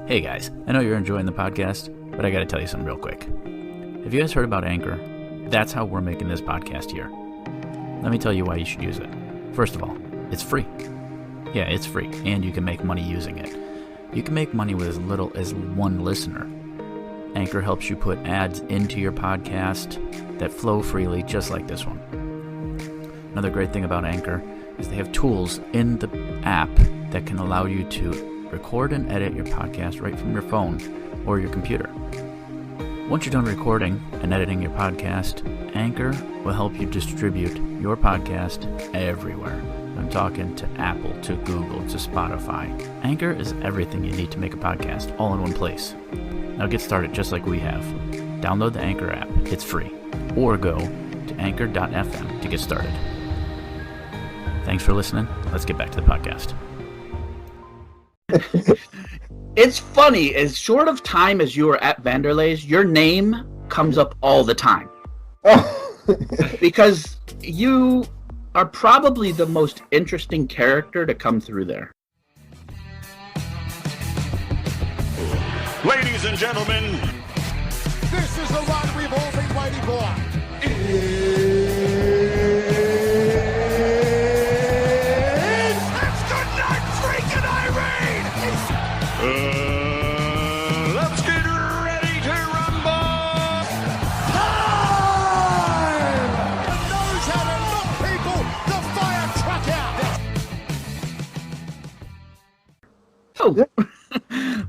Hey guys, I know you're enjoying the podcast, but I gotta tell you something real quick. Have you guys heard about Anchor? That's how we're making this podcast here. Let me tell you why you should use it. First of all, it's free. Yeah, it's free, and you can make money using it. You can make money with as little as one listener. Anchor helps you put ads into your podcast that flow freely, just like this one. Another great thing about Anchor is they have tools in the app that can allow you to record and edit your podcast right from your phone or your computer. Once you're done recording and editing your podcast, Anchor will help you distribute your podcast everywhere. I'm talking to Apple, to Google, to Spotify. Anchor is everything you need to make a podcast, all in one place. Now get started just like we have. Download the Anchor app. It's free. Or go to anchor.fm to get started. Thanks for listening. Let's get back to the podcast. It's funny, as short of time as you were at Vanderlei's, your name comes up all the time. Oh. Because you are probably the most interesting character to come through there. Ladies and gentlemen, this is the ride we've all been waiting for. It's good night, freaking Irene! let's get ready to rumble! Time! And knows how to knock people the fire truck out. Oh,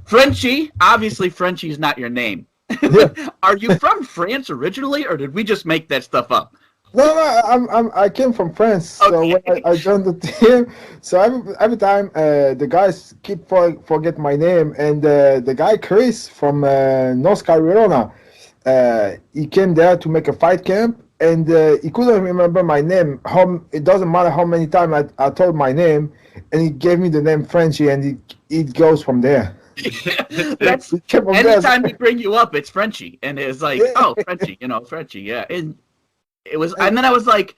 Frenchie. Obviously, Frenchie's not your name. Yeah. Are you from France originally, or did we just make that stuff up? No, I came from France. So Okay. when I joined the team, so every time the guys keep forget my name, and the guy Chris from North Carolina, he came there to make a fight camp, and he couldn't remember my name. It doesn't matter how many times I told my name, and he gave me the name Frenchie, and it goes from there. That's It came from there. anytime we bring you up, it's Frenchie, and it's like, oh, Frenchie, Frenchie, yeah. And it was, and then I was like,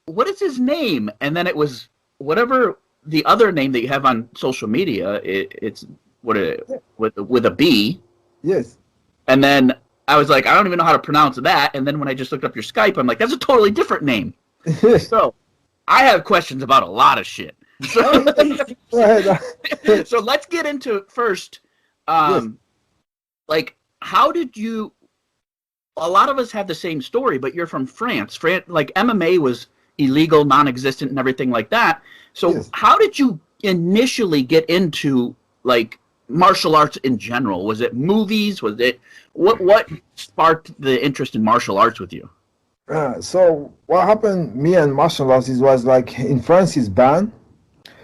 what is his name? And then it was whatever the other name that you have on social media. It's with a B. Yes. And then I was like, I don't even know how to pronounce that. And then when I just looked up your Skype, I'm like, that's a totally different name. So I have questions about a lot of shit. So, Go ahead. so let's get into it first. Yes. Like, how did you? A lot of us have the same story, but you're from France. Like MMA was illegal, non-existent, and everything like that. So, Yes. how did you initially get into like martial arts in general? Was it movies? Was it what sparked the interest in martial arts with you? So what happened? Me and martial arts was like in France is banned.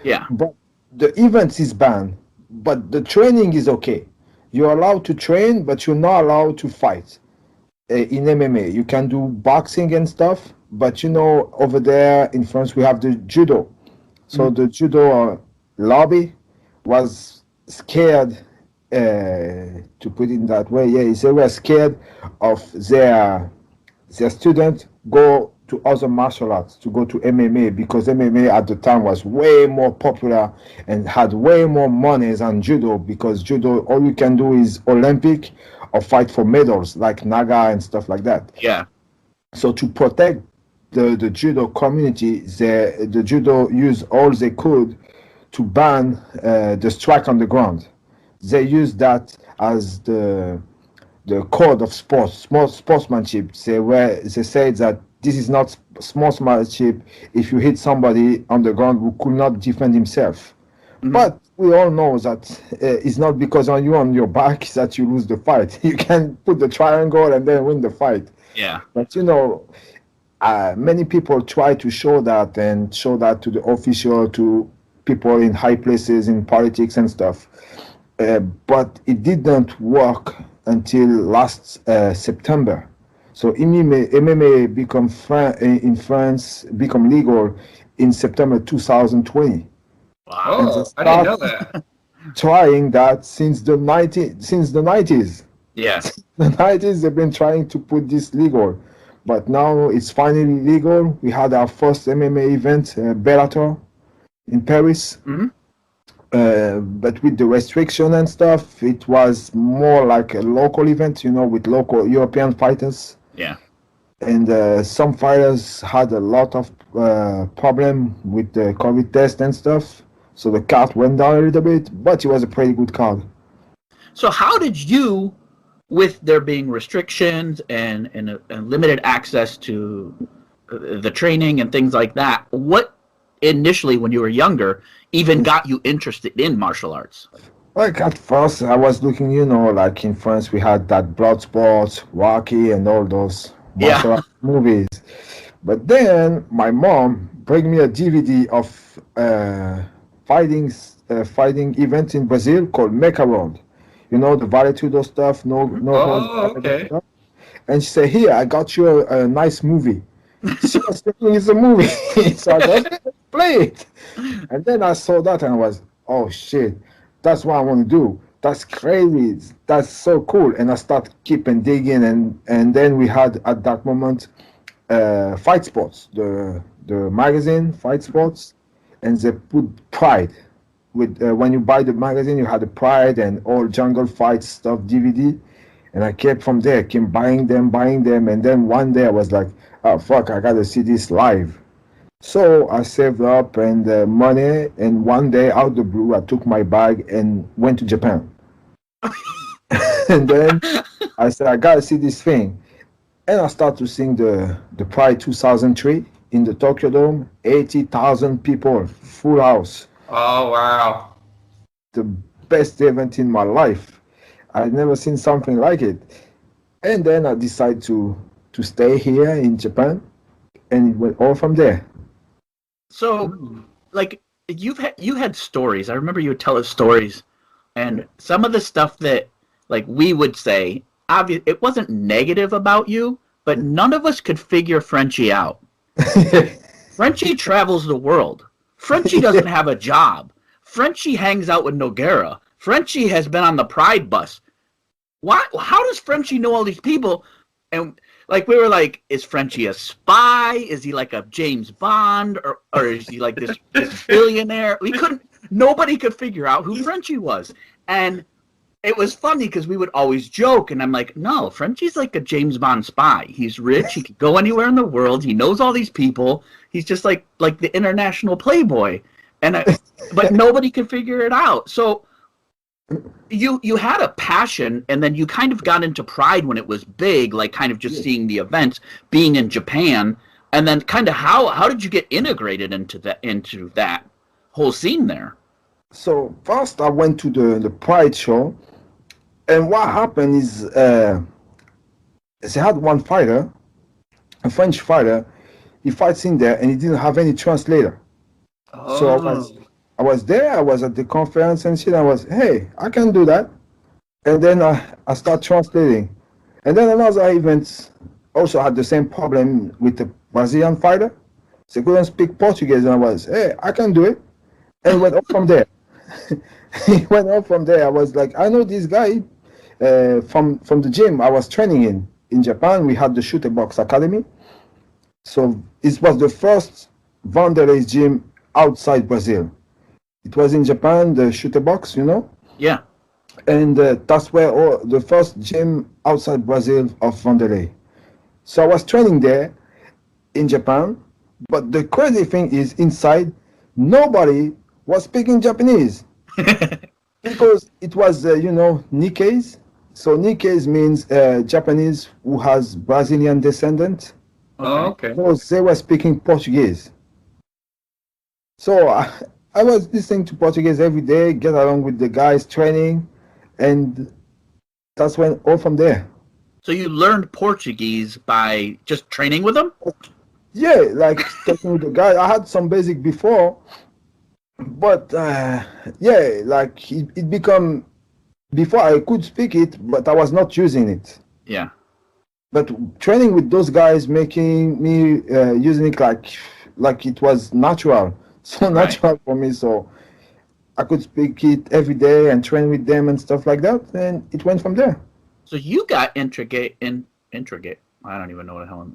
Yeah. But the events is banned, but the training is okay. You're allowed to train, but you're not allowed to fight. In MMA, you can do boxing and stuff, but over there in France, we have the judo. So the judo lobby was scared, to put it that way. Yeah, they were scared of their students go to other martial arts, to go to MMA, because MMA at the time was way more popular and had way more money than judo, because judo, all you can do is Olympic or fight for medals like Naga and stuff like that. Yeah. So to protect the judo community, the judo used all they could to ban the strike on the ground. They used that as the code of sportsmanship. They said that this is not sportsmanship if you hit somebody on the ground who could not defend himself. Mm-hmm. But we all know that it's not because you're on your back that you lose the fight. You can put the triangle and then win the fight. Yeah. But many people try to show that to the official, to people in high places in politics and stuff. But it didn't work until last September. So MMA in France become legal in September 2020. Wow, I didn't know that. Trying that since the 90s. Yeah. The 90s they've been trying to put this legal, but now it's finally legal. We had our first MMA event, Bellator, in Paris. Mm-hmm. But with the restriction and stuff, it was more like a local event, with local European fighters. Yeah. And some fighters had a lot of problem with the COVID test and stuff. So the card went down a little bit, but it was a pretty good card. So how did you, with there being restrictions and limited access to the training and things like that, what initially when you were younger even got you interested in martial arts? Like at first, I was looking, like in France, we had that Bloodsport, Rocky, and all those martial arts movies. But then my mom bring me a DVD of fighting event in Brazil called Mecha Road. The Vale Tudo stuff, no. Oh, okay. Stuff. And she said, "Here, I got you a nice movie." She was thinking it's a movie, so I just play it. And then I saw that and I was, oh shit, that's what I want to do. That's crazy. That's so cool. And I start keeping digging, and then we had at that moment Fight Sports, the magazine Fight Sports, and they put Pride. With when you buy the magazine, you had the Pride and all Jungle Fight stuff DVD, and I kept from there, kept buying them, and then one day I was like, oh fuck, I gotta see this live. So I saved up and money, and one day out of the blue, I took my bag and went to Japan. And then I said, I gotta see this thing. And I started to sing the Pride 2003 in the Tokyo Dome, 80,000 people, full house. Oh, wow. The best event in my life. I'd never seen something like it. And then I decided to stay here in Japan, and it went all from there. So, like, you had stories. I remember you would tell us stories, and some of the stuff that, like, we would say, it wasn't negative about you, but none of us could figure Frenchie out. Frenchie travels the world. Frenchie doesn't have a job. Frenchie hangs out with Noguera. Frenchie has been on the Pride bus. Why? How does Frenchie know all these people? And like we were like, is Frenchie a spy? Is he like a James Bond, or is he like this billionaire? Nobody could figure out who Frenchie was. And it was funny because we would always joke, and I'm like, no, Frenchie's like a James Bond spy. He's rich. He could go anywhere in the world. He knows all these people. He's just like the international playboy. But nobody could figure it out. So you had a passion, and then you kind of got into Pride when it was big, like kind of just seeing the events, being in Japan, and then kind of how did you get integrated into that whole scene there? So first I went to the Pride show, and what happened is they had one fighter, a French fighter. He fights in there, and he didn't have any translator. Oh. So I was there. I was at the conference and shit. I was, hey, I can do that. And then I start translating. And then another event also had the same problem with the Brazilian fighter. They couldn't speak Portuguese, and I was, hey, I can do it. And went up from there. He went up from there. I was like, I know this guy from the gym I was training in Japan. We had the Shooter Box Academy. So it was the first Vanderlei gym outside Brazil. It was in Japan, the Shooter Box, Yeah. And that's where the first gym outside Brazil of Vanderlei. So I was training there in Japan, but the crazy thing is inside, nobody was speaking Japanese. Because it was, Nikkeis. So Nikkeis means Japanese who has Brazilian descendant. Oh, okay. So they were speaking Portuguese. So I was listening to Portuguese every day, get along with the guys training, and that's when all from there. So you learned Portuguese by just training with them? Yeah, like talking with the guy. I had some basic before, but like it become, before I could speak it, but I was not using it. Yeah. But training with those guys, making me using it like it was natural. So natural for me, so I could speak it every day and train with them and stuff like that, and it went from there. So you got intricate. I don't even know what the hell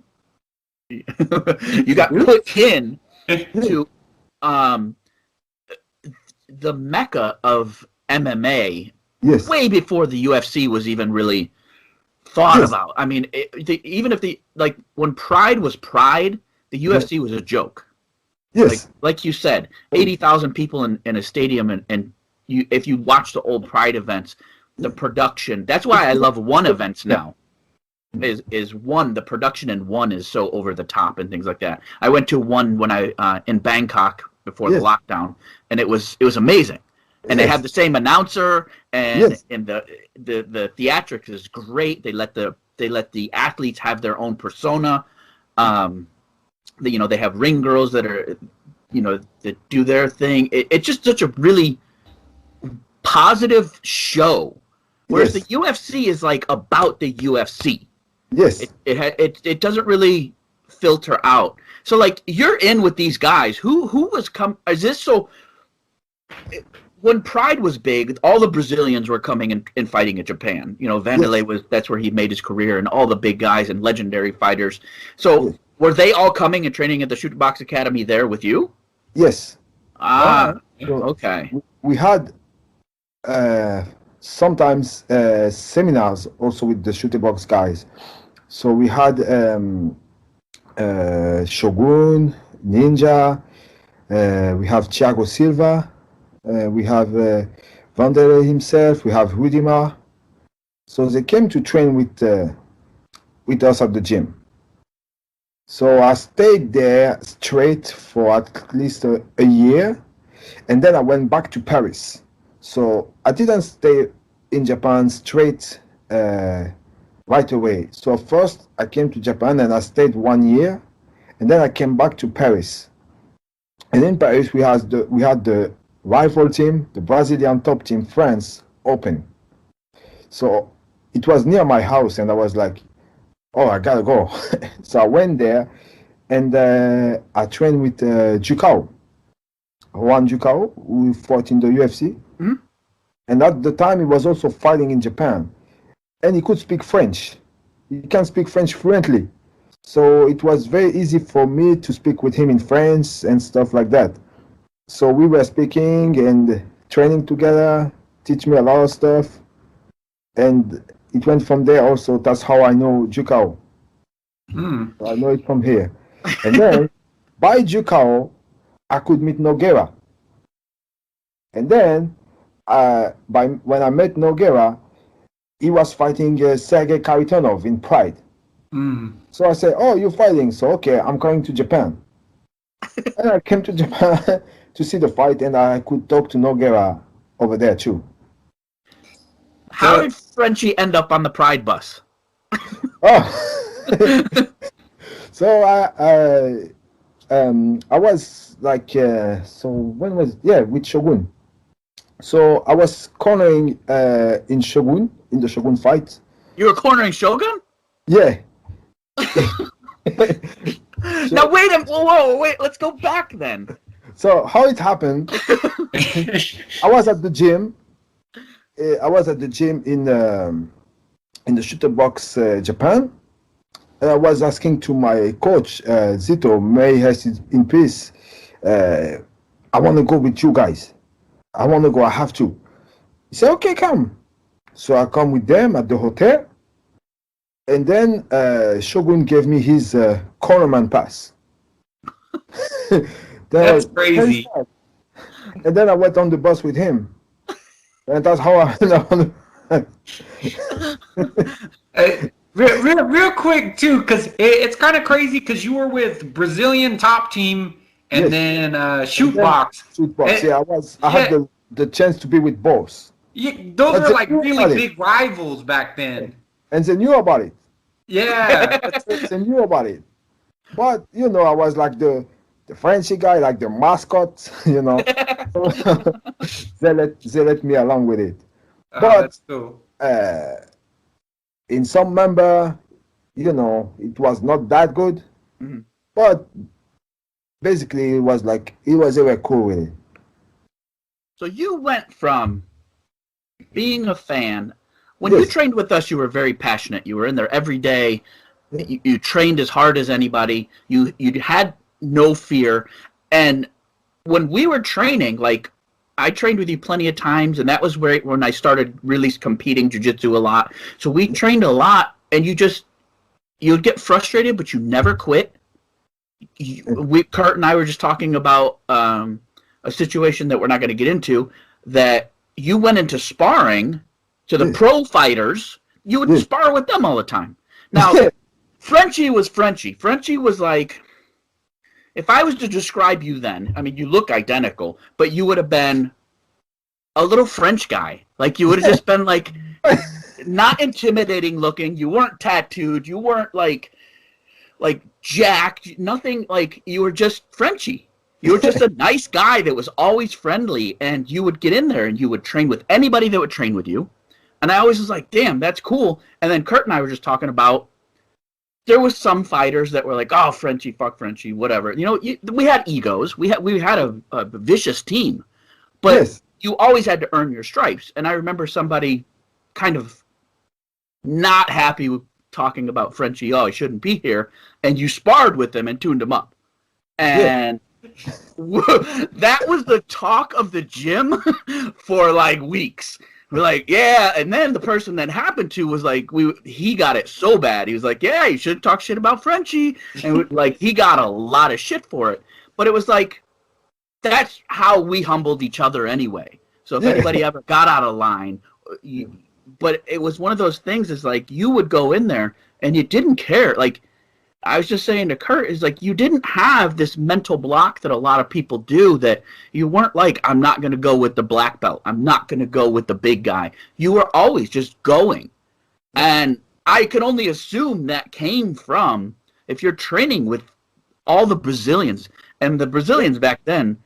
you got put in to the mecca of MMA Yes. way before the UFC was even really thought Yes. about. I mean, even if when Pride was Pride, the UFC was a joke. Yes. Like you said, 80,000 people in a stadium, and if you watch the old Pride events, the production. That's why I love one events now. Is one, the production in one is so over the top and things like that. I went to one when I in Bangkok before the lockdown, and it was amazing. And they have the same announcer, and the theatrics is great. They let the athletes have their own persona. They have ring girls that are, that do their thing. It's just such a really positive show. Whereas the UFC is like about the UFC. Yes. It doesn't really filter out. So like you're in with these guys. Who was is this so? When Pride was big, all the Brazilians were coming and fighting in Japan. Vanderlei that's where he made his career, and all the big guys and legendary fighters. So were they all coming and training at the Shoot Box Academy there with you? Yes. Okay. We had sometimes seminars also with the Shooter Box guys. So we had Shogun, Ninja, we have Thiago Silva, we have Vanderlei himself, we have Rudimar. So they came to train with us at the gym. So I stayed there straight for at least a year, and then I went back to Paris. So I didn't stay in Japan straight right away. So first I came to Japan and I stayed 1 year, and then I came back to Paris. And in Paris we had the rival team, the Brazilian top team, France, open. So it was near my house, and I was like, oh, I gotta go. So I went there, and I trained with Juan Jucao, who fought in the UFC. Mm-hmm. And at the time, he was also fighting in Japan. And he could speak French. He can speak French fluently. So it was very easy for me to speak with him in French and stuff like that. So we were speaking and training together, teach me a lot of stuff. And it went from there also. That's how I know Jucao. So I know it from here. And then by Jucao, I could meet Nogueira. And then when I met Nogueira, he was fighting Sergey Karitonov in Pride. So I said, oh, you're fighting. So, okay, I'm going to Japan. And I came to Japan to see the fight, and I could talk to Nogueira over there too. How did Frenchie end up on the Pride bus? So I was like, so when was with Shogun. So I was cornering in the Shogun fight. You were cornering Shogun? Yeah. Now wait a wait. Let's go back then. So how it happened? I was at the gym. In the Shooter Box Japan, and I was asking to my coach Zito, may he rest in peace. I want to go with you guys. I want to go. I have to. He said, "Okay, come." So I come with them at the hotel, and then Shogun gave me his cornerman pass. That's crazy. And then I went on the bus with him. And that's how I real quick too, because it's kind of crazy because you were with Brazilian top team and then Shootbox. Shootbox, I had the chance to be with both. Those were like really big rivals back then. And they knew about it. Yeah. They knew about it. But I was like the Frenchy guy, like the mascot, they let me along with it. But that's cool. In some member, it was not that good. Mm-hmm. But basically, they were cool with it. So you went from being a fan. When you trained with us, you were very passionate. You were in there every day. You trained as hard as anybody. You had no fear. And when we were training, like I trained with you plenty of times, and that was when I started really competing jiu-jitsu a lot. So we trained a lot, and you'd get frustrated, but you never quit. Kurt and I were just talking about a situation that we're not going to get into, that you went into sparring to the pro fighters. You would spar with them all the time. Now, Frenchie was Frenchie. Frenchie was like, if I was to describe you then, I mean, you look identical, but you would have been a little French guy. Like, you would have just been like, not intimidating looking. You weren't tattooed. You weren't like jacked. Nothing, like, you were just Frenchie. You were just a nice guy that was always friendly, and you would get in there and you would train with anybody that would train with you. And I always was like, damn, that's cool. And then Kurt and I were just talking about, there was some fighters that were like, oh, Frenchie, fuck Frenchie, whatever. You know, we had egos. We had a vicious team. But you always had to earn your stripes. And I remember somebody kind of not happy with talking about Frenchie, oh, he shouldn't be here. And you sparred with him and tuned him up. And that was the talk of the gym for like weeks. We're like, yeah, and then the person that happened to was like, he got it so bad. He was like, yeah, you should talk shit about Frenchie, and he got a lot of shit for it. But it was like, that's how we humbled each other anyway. So if anybody ever got out of line, but it was one of those things. Is like you would go in there and you didn't care. Like I was just saying to Kurt, is like you didn't have this mental block that a lot of people do, that you weren't like, I'm not going to go with the black belt. I'm not going to go with the big guy. You were always just going. And I can only assume that came from, if you're training with all the Brazilians, and the Brazilians back then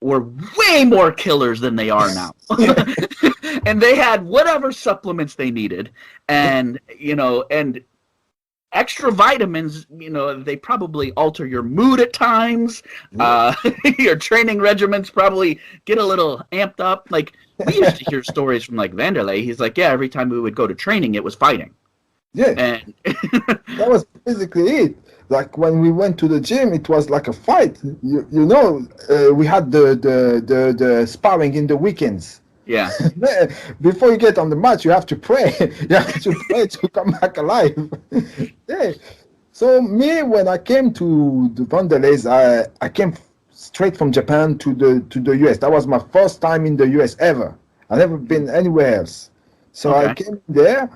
were way more killers than they are now. And they had whatever supplements they needed. And, you know, and extra vitamins, you know, they probably alter your mood at times. Your training regimens probably get a little amped up. Like, we used to hear stories from, like, Vanderlei. He's like, yeah, every time we would go to training, it was fighting. Yeah. And that was basically it. Like, when we went to the gym, it was like a fight. You know, we had the sparring in the weekends. Yeah. Before you get on the mat, you have to pray. You have to pray to come back alive. Yeah. So me, when I came to the Vanderleis, I came straight from Japan to the US. That was my first time in the US ever. I've never been anywhere else. So I came there,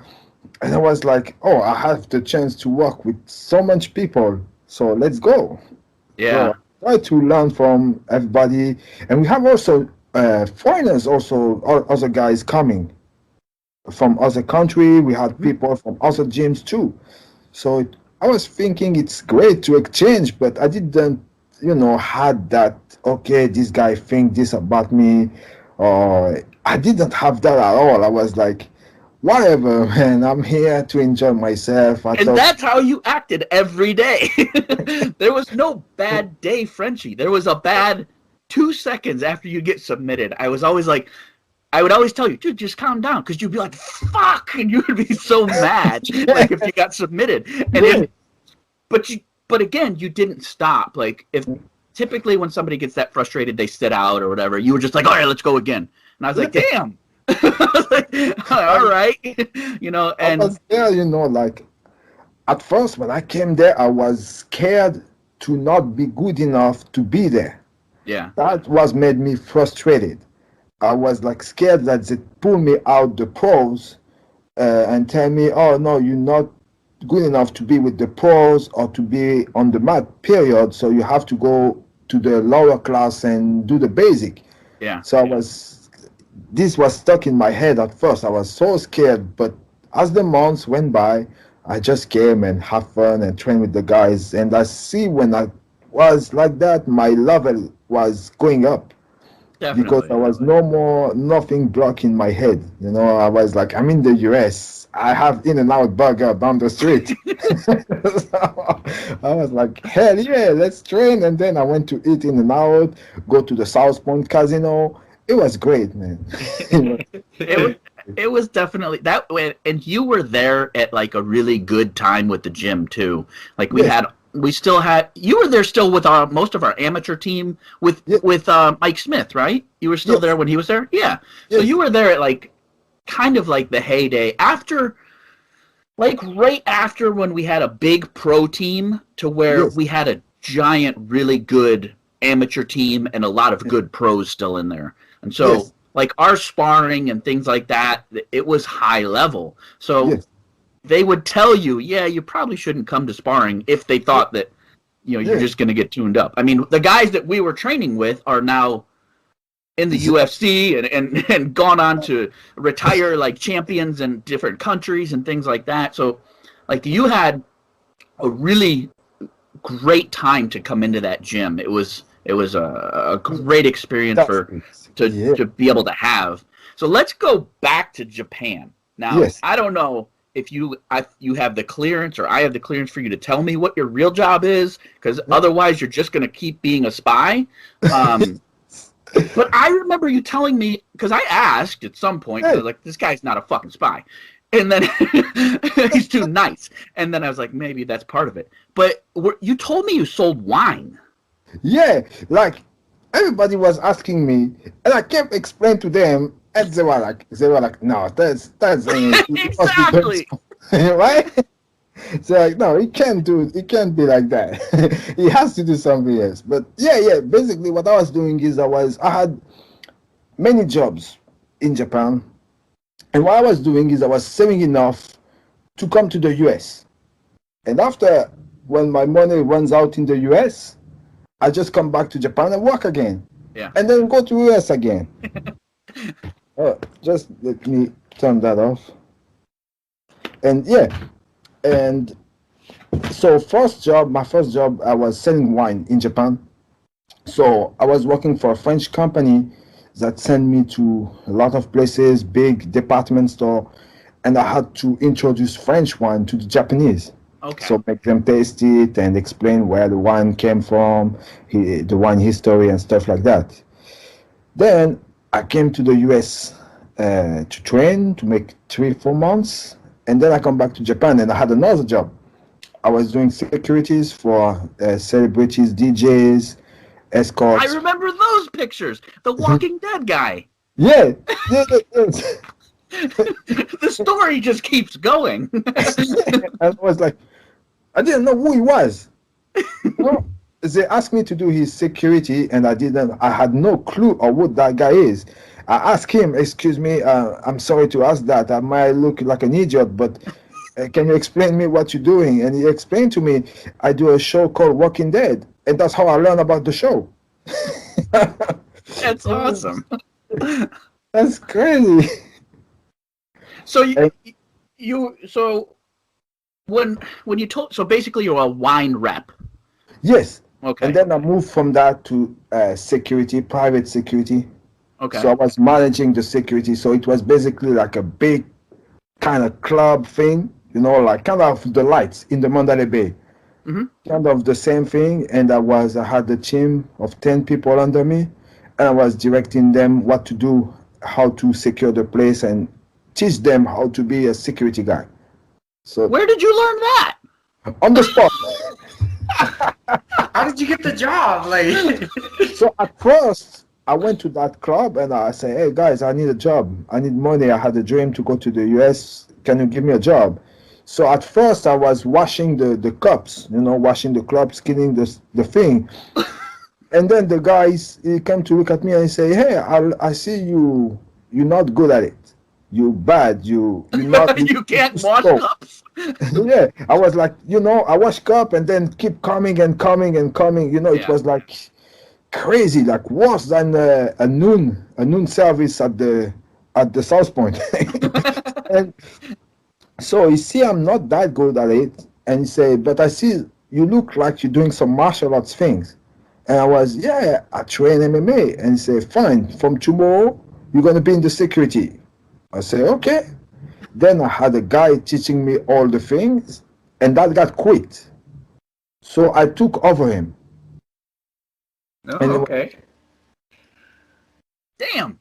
and I was like, oh, I have the chance to work with so much people. So let's go. Yeah. So I try to learn from everybody, and we have also foreigners, also other guys coming from other country. We had people from other gyms too. So I was thinking it's great to exchange, but I didn't, you know, had that, okay, this guy think this about me, or I didn't have that at all. I was like, whatever, man, I'm here to enjoy myself. And that's how you acted every day. There was no bad day, Frenchie. There was a bad 2 seconds after you get submitted. I was always like, I would always tell you, dude, just calm down, because you'd be like, fuck, and you would be so mad, like if you got submitted. And but again, you didn't stop. Like if typically when somebody gets that frustrated, they sit out or whatever. You were just like, all right, let's go again. And I was like, damn. All right, you know. And I was there, you know, like at first when I came there, I was scared to not be good enough to be there. Yeah, that was made me frustrated. I was like scared that they pull me out the pros and tell me, oh no, you're not good enough to be with the pros or to be on the mat, period. So you have to go to the lower class and do the basic. Yeah. So this was stuck in my head at first. I was so scared, but as the months went by, I just came and have fun and train with the guys. And I see when I was like that, my level was going up. Definitely. Because there was nothing blocking my head. You know, I was like, I'm in the US. I have In-N-Out burger down the street. So I was like, hell yeah, let's train. And then I went to eat In-N-Out, go to the South Point Casino. It was great, man. It was definitely that way. And you were there at like a really good time with the gym too. Like we had we still had. You were there still with most of our amateur team with Mike Smith, right? You were still there when he was there. Yeah. So you were there at kind of the heyday after. Right after when we had a big pro team to where we had a giant, really good amateur team and a lot of good pros still in there. And so, our sparring and things like that, it was high level. So they would tell you, you probably shouldn't come to sparring if they thought that, you're just going to get tuned up. I mean, the guys that we were training with are now in the UFC and gone on to retire champions in different countries and things like that. So you had a really great time to come into that gym. It was a great experience to be able to have. So let's go back to Japan. Now, I don't know if you have the clearance or I have the clearance for you to tell me what your real job is, because otherwise you're just going to keep being a spy. But I remember you telling me, because I asked at some point, I was like, this guy's not a fucking spy. And then he's too nice. And then I was like, maybe that's part of it. But you told me you sold wine. Yeah, everybody was asking me, and I kept explaining to them, and they were like, no, that's exactly right. So no, it can't be like that. He has to do something else. But basically what I was doing is I had many jobs in Japan, and what I was doing is I was saving enough to come to the US. And after, when my money runs out in the US, I just come back to Japan and work again. Yeah. And then go to US again. Just let me turn that off. And and so my first job, I was selling wine in Japan. So I was working for a French company that sent me to a lot of places, big department store, and I had to introduce French wine to the Japanese. Okay. So make them taste it and explain where the wine came from, the wine history and stuff like that. Then I came to the US to train, to make 3-4 months. And then I come back to Japan and I had another job. I was doing securities for celebrities, DJs, escorts. I remember those pictures. The Walking Dead guy. Yeah. The story just keeps going. I was like, I didn't know who he was. They asked me to do his security and I had no clue of what that guy is. I asked him, excuse me, I'm sorry to ask that. I might look like an idiot, but can you explain me what you're doing? And he explained to me, I do a show called Walking Dead. And that's how I learned about the show. That's awesome. That's crazy. So when you told, so basically you're a wine rep. Yes. Okay. And then I moved from that to security, private security. Okay. So I was managing the security. So it was basically like a big kind of club thing, kind of the lights in the Mandalay Bay. Mm-hmm. Kind of the same thing. And I had a team of 10 people under me. And I was directing them what to do, how to secure the place, and teach them how to be a security guy. So where did you learn that? On the spot. How did you get the job? So at first, I went to that club and I said, hey guys, I need a job. I need money. I had a dream to go to the US. Can you give me a job? So at first I was washing the cups, washing the cups, cleaning the thing. And then the guys, he came to look at me and he say, hey, I see you're not good at it. You're bad. You're not. You can't wash cups. Yeah, I was like, I wash cup and then keep coming and coming and coming. It was like crazy, like worse than a noon service at the South Point. And so you see, I'm not that good at it. And he said, but I see you look like you're doing some martial arts things. And I was, I train MMA. And he said, fine, from tomorrow you're gonna be in the security. I said, okay. Then I had a guy teaching me all the things, and that guy quit. So I took over him. Oh, And okay. Damn.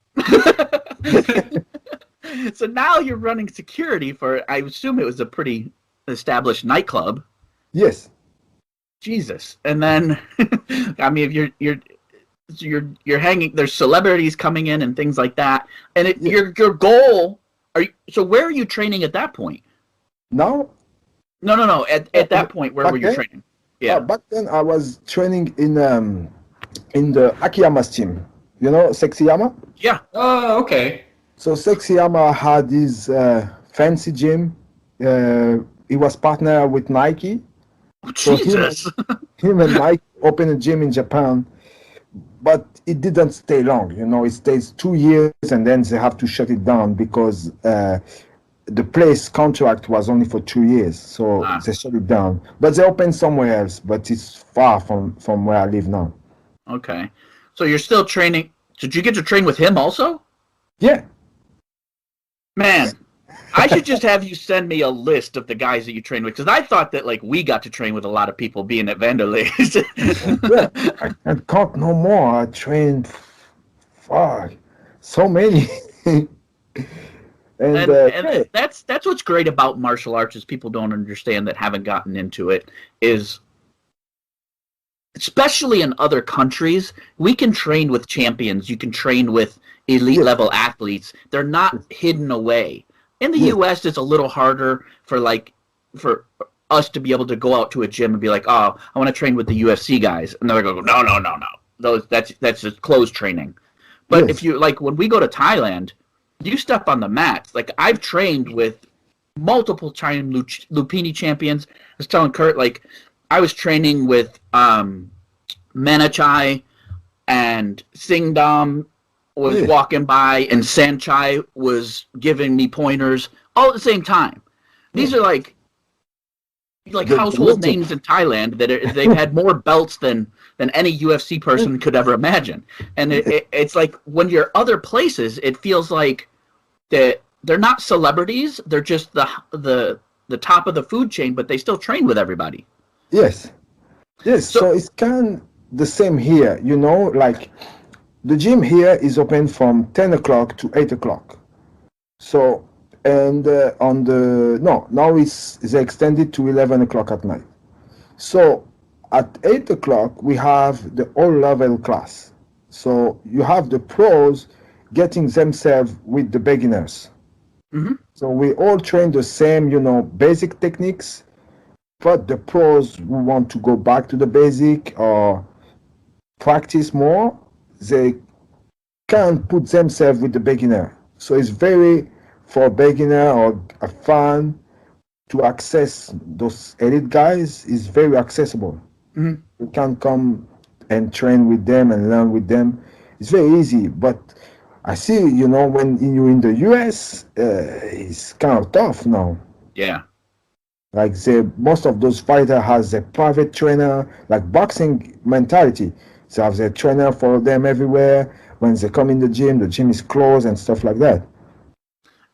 So now you're running security for, I assume it was a pretty established nightclub. Yes. Jesus. And then, I mean, if you're hanging. There's celebrities coming in and things like that. And your goal. So where are you training at that point? Now? No. At that point, where were you training? Yeah. Back then, I was training in the Akiyama's team. You know, Sexyama? Yeah. Oh, okay. So Sexyama had his fancy gym. He was partner with Nike. So Jesus. him and Nike opened a gym in Japan, but it didn't stay long. You know, it stays 2 years and then they have to shut it down because the place contract was only for 2 years. So they shut it down. But they opened somewhere else, but it's far from where I live now. Okay. So you're still training. Did you get to train with him also? Yeah. Man, I should just have you send me a list of the guys that you train with, because I thought that like we got to train with a lot of people being at Vanderlei. Yeah, I can't no more. I trained so many. and that's what's great about martial arts is people don't understand that haven't gotten into it is, especially in other countries, we can train with champions. You can train with elite level athletes. They're not hidden away. In the U.S., it's a little harder for us to be able to go out to a gym and be like, oh, I want to train with the UFC guys, and they're going to go, no. That's just closed training. But if you when we go to Thailand, you step on the mat. Like I've trained with multiple time Lupini champions. I was telling Kurt, I was training with Manachai, and Singdam was walking by, and Sanchai was giving me pointers all at the same time. These are like household names in Thailand that they've had more belts than any UFC person could ever imagine. And it's like when you're other places, it feels like that they're not celebrities. They're just the top of the food chain, but they still train with everybody. Yes. So it's kind of the same here, you know, the gym here is open from 10 o'clock to 8 o'clock. So, and now it's extended to 11 o'clock at night. So at 8 o'clock, we have the all-level class. So you have the pros getting themselves with the beginners. Mm-hmm. So we all train the same, basic techniques, but the pros who want to go back to the basic or practice more, they can put themselves with the beginner. So it's very, for a beginner or a fan, to access those elite guys is very accessible. Mm-hmm. You can come and train with them and learn with them. It's very easy, but I see, when you're in the US, it's kind of tough now. Yeah. Most of those fighters has a private trainer, like boxing mentality. They have their trainer follow them everywhere. When they come in the gym is closed and stuff like that.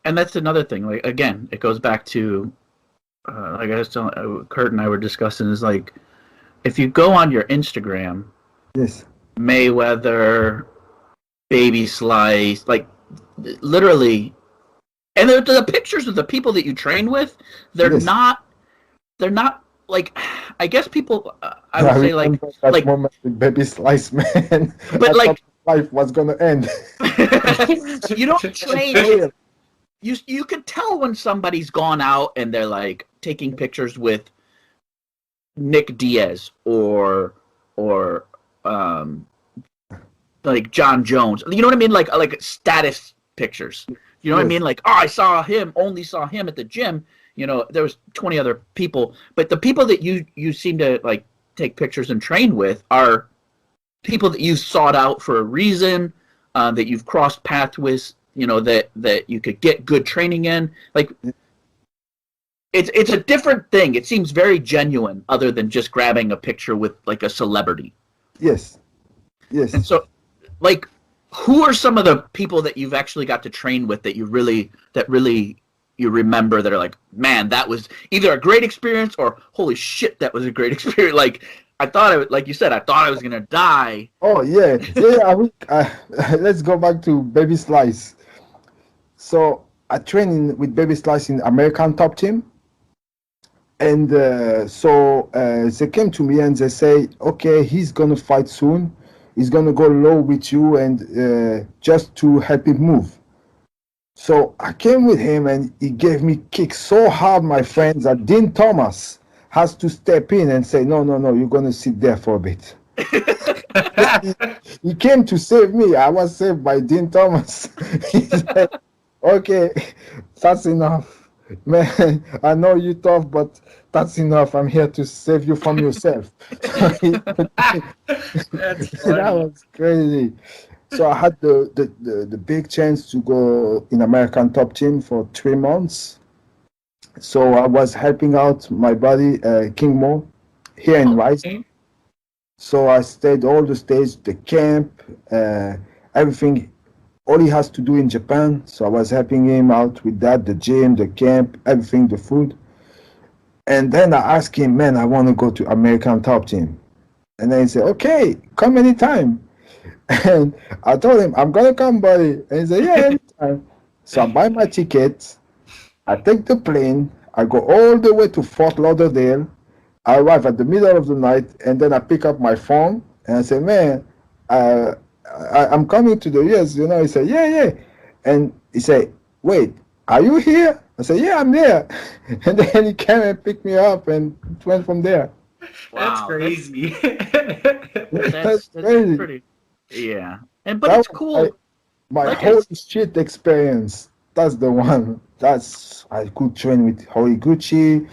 And that's another thing. Again, it goes back to, I was telling Kurt and I were discussing, is if you go on your Instagram, yes, Mayweather, Baby Slice, literally, and the pictures of the people that you train with, they're not I guess people, I would say moment with Baby Slice, man. But life was gonna end. You don't train. You could tell when somebody's gone out and they're taking pictures with Nick Diaz or John Jones. You know what I mean? Like status pictures. You know what I mean? I only saw him at the gym. There was 20 other people, but the people that you seem to take pictures and train with are people that you sought out for a reason, that you've crossed paths with, that you could get good training in. It's a different thing. It seems very genuine, other than just grabbing a picture with a celebrity. Yes. And so, who are some of the people that you've actually got to train with that really you remember that are man, that was either a great experience or holy shit, that was a great experience. I thought you said, I thought I was gonna die. Oh yeah. Let's go back to Baby Slice. So I trained with Baby Slice in American Top Team, And so they came to me and they say, okay, he's gonna fight soon. He's gonna go low with you and just to help him move. So I came with him and he gave me kicks so hard, my friends, that Dean Thomas has to step in and say, no, you're gonna sit there for a bit. He came to save me. I was saved by Dean Thomas. He said, okay, that's enough. Man, I know you're tough, but that's enough. I'm here to save you from yourself. That was crazy. So I had the big chance to go in American Top Team for 3 months. So I was helping out my buddy King Mo here in Rising. So I stayed all the stages, the camp, everything. All he has to do in Japan. So I was helping him out with that, the gym, the camp, everything, the food. And then I asked him, man, I want to go to American Top Team. And then he said, okay, come anytime. And I told him, I'm going to come, buddy. And he said, yeah, anytime. So I buy my ticket. I take the plane. I go all the way to Fort Lauderdale. I arrive at the middle of the night. And then I pick up my phone. And I say, man, I'm coming to the US, you know. He said, yeah. And he said, wait, are you here? I said, yeah, I'm there. And then he came and picked me up and went from there. That's crazy. That's crazy. Pretty, yeah. But it's cool. My Like whole shit experience, that's the one. I could train with Horiguchi,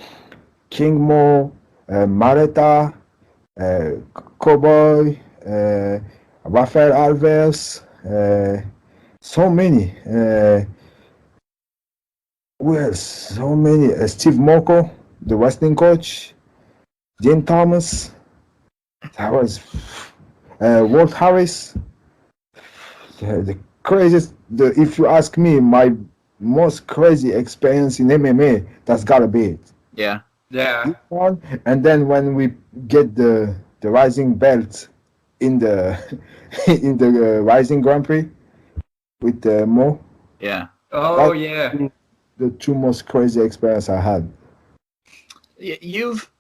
King Mo, Mareta, Cowboy, Rafael Alves, so many. Who else? So many. Steve Moko, the wrestling coach. Dean Thomas. That was Walt Harris. The craziest. If you ask me, my most crazy experience in MMA, that's gotta be it. Yeah. And then when we get the rising belt in the Rising Grand Prix with Mo. Yeah. Oh, yeah. The 2 most crazy experience I had. You've,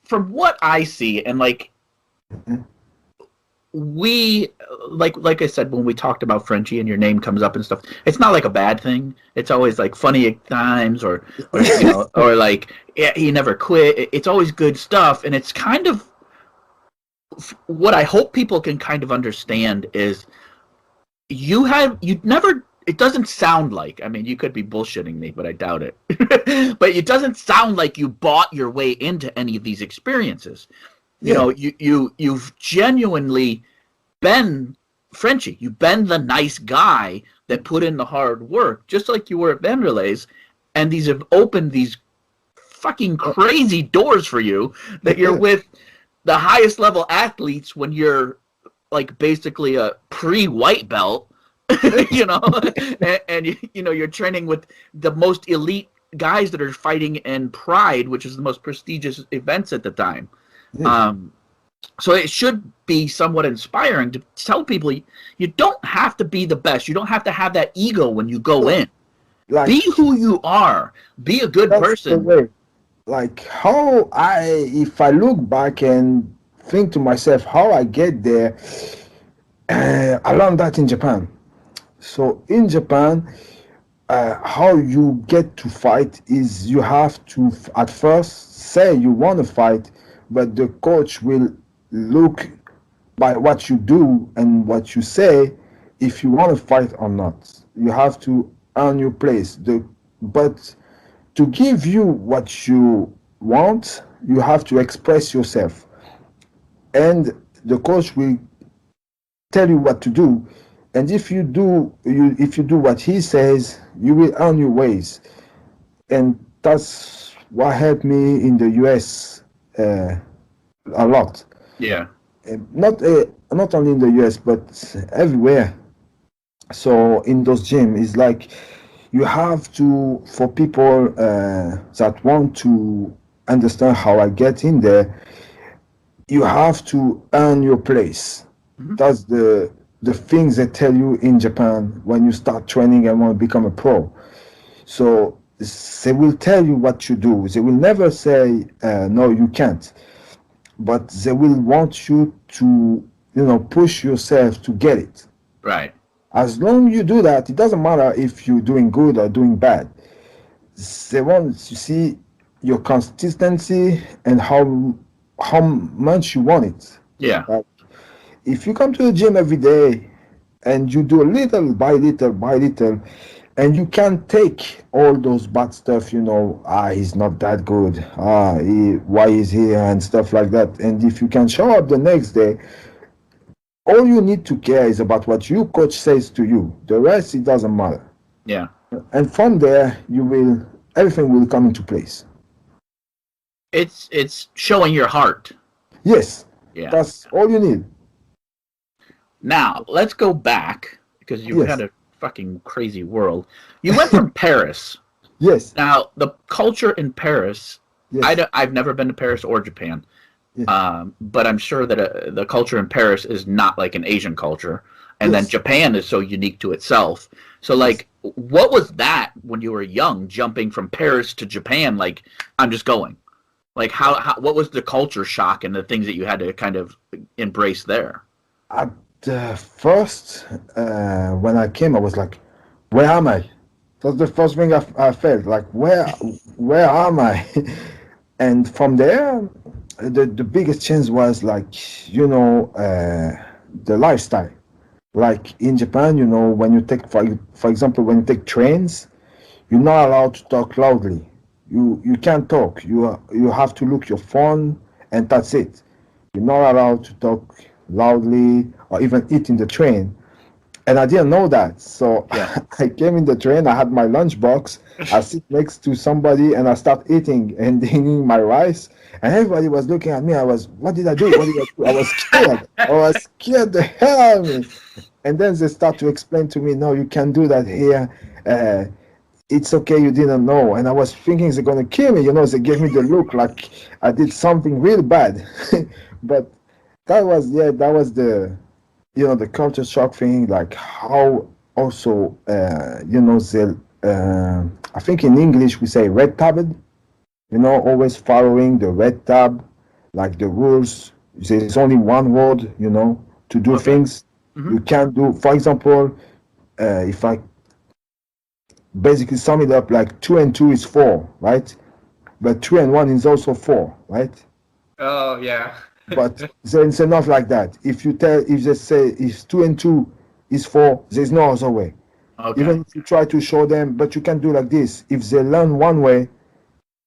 from what I see, and like, we, like I said, when we talked about Frenchie and your name comes up and stuff, it's not like a bad thing. It's always like funny at times or you know, or like, yeah, he never quit. It's always good stuff. And it's kind of, what I hope people can kind of understand is it doesn't sound like, I mean, you could be bullshitting me, but I doubt it. But it doesn't sound like you bought your way into any of these experiences. You know, you've genuinely been Frenchie. You've been the nice guy that put in the hard work, just like you were at Vanderlei's. And these have opened these fucking crazy doors for you that you're with the highest level athletes when you're like basically a pre-white belt. You know, and you know, you're training with the most elite guys that are fighting in Pride, which is the most prestigious events at the time. So it should be somewhat inspiring to tell people you don't have to be the best. You don't have to have that ego when you go in. Like, be who you are. Be a good person. Like if I look back and think to myself how I get there, I learned that in Japan. So in Japan, how you get to fight is you have to at first say you want to fight, but the coach will look by what you do and what you say if you want to fight or not. You have to earn your place. But to give you what you want, you have to express yourself. And the coach will tell you what to do. And if you do what he says, you will earn your ways. And that's what helped me in the US a lot. Yeah. Not only in the US, but everywhere. So in those gyms, it's like you have to, for people that want to understand how I get in there, you have to earn your place. Mm-hmm. That's the things they tell you in Japan when you start training and want to become a pro. So they will tell you what to do. They will never say, no, you can't. But they will want you to, push yourself to get it. Right. As long as you do that, it doesn't matter if you're doing good or doing bad. They want to see your consistency and how much you want it. Yeah. Like, if you come to the gym every day and you do little by little by little, and you can take all those bad stuff, he's not that good, why is he, and stuff like that. And if you can show up the next day, all you need to care is about what your coach says to you. The rest, it doesn't matter. Yeah. And from there, everything will come into place. It's showing your heart. Yes. Yeah. That's all you need. Now, let's go back, because you've Yes. had a fucking crazy world. You went from Paris. Yes. Now, the culture in Paris, Yes. I've never been to Paris or Japan, Yes. but I'm sure that the culture in Paris is not like an Asian culture. And then Yes. Japan is so unique to itself. So, like, what was that when you were young, jumping from Paris to Japan? Like, I'm just going. Like, what was the culture shock and the things that you had to kind of embrace there? At first, when I came, I was like, where am I? That's the first thing I felt, like, where am I? And from there, the biggest change was, like, the lifestyle. Like in Japan, when you take, for example, when you take trains, you're not allowed to talk loudly. You can't talk. You have to look your phone, and that's it. You're not allowed to talk loudly or even eat in the train. And I didn't know that. So I came in the train, I had my lunchbox, I sit next to somebody and I start eating and eating my rice. And everybody was looking at me. What did I do? What did I do? I was scared. I was scared the hell out of me. And then they start to explain to me, no, you can't do that here. It's okay, you didn't know. And I was thinking they're going to kill me. They gave me the look like I did something real bad. But that was the culture shock thing, like how also, I think in English we say red tabbed, always following the red tab, like the rules. There's only one word, to do things. Mm-hmm. You can't do, for example, if I basically sum it up, like 2 and 2 is 4, right? But 3 and 1 is also 4, right? Oh, yeah. But it's enough like that. If they say if 2 and 2 is 4, there's no other way. Okay. Even if you try to show them, but you can do like this. If they learn one way,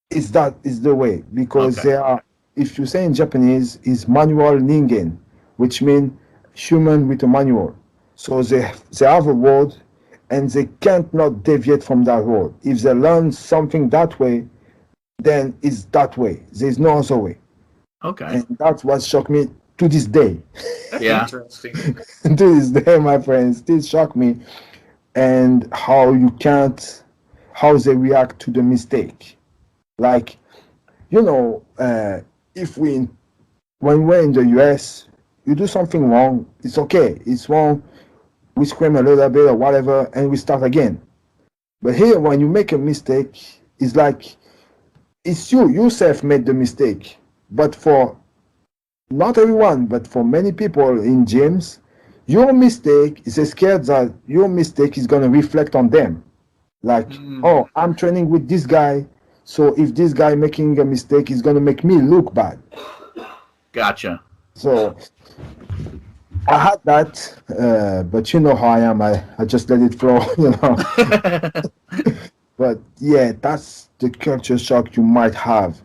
that is the way. Because Okay. they are, if you say in Japanese, is manual ningen, which means human with a manual. So they have a word, and they can't not deviate from that word. If they learn something that way, then it's that way. There's no other way. Okay. And that's what shocked me to this day. Yeah. Interesting. To this day, my friends, still shock me. And how they react to the mistake. Like, if when we're in the US, you do something wrong, it's okay. It's wrong. We scream a little bit or whatever, and we start again. But here, when you make a mistake, it's like, it's you yourself made the mistake. But for not everyone, but for many people in gyms, your mistake is scared that your mistake is going to reflect on them. Like, oh, I'm training with this guy, so if this guy making a mistake is going to make me look bad. Gotcha. So I had that, but you know how I am. I just let it flow, But yeah, that's the culture shock you might have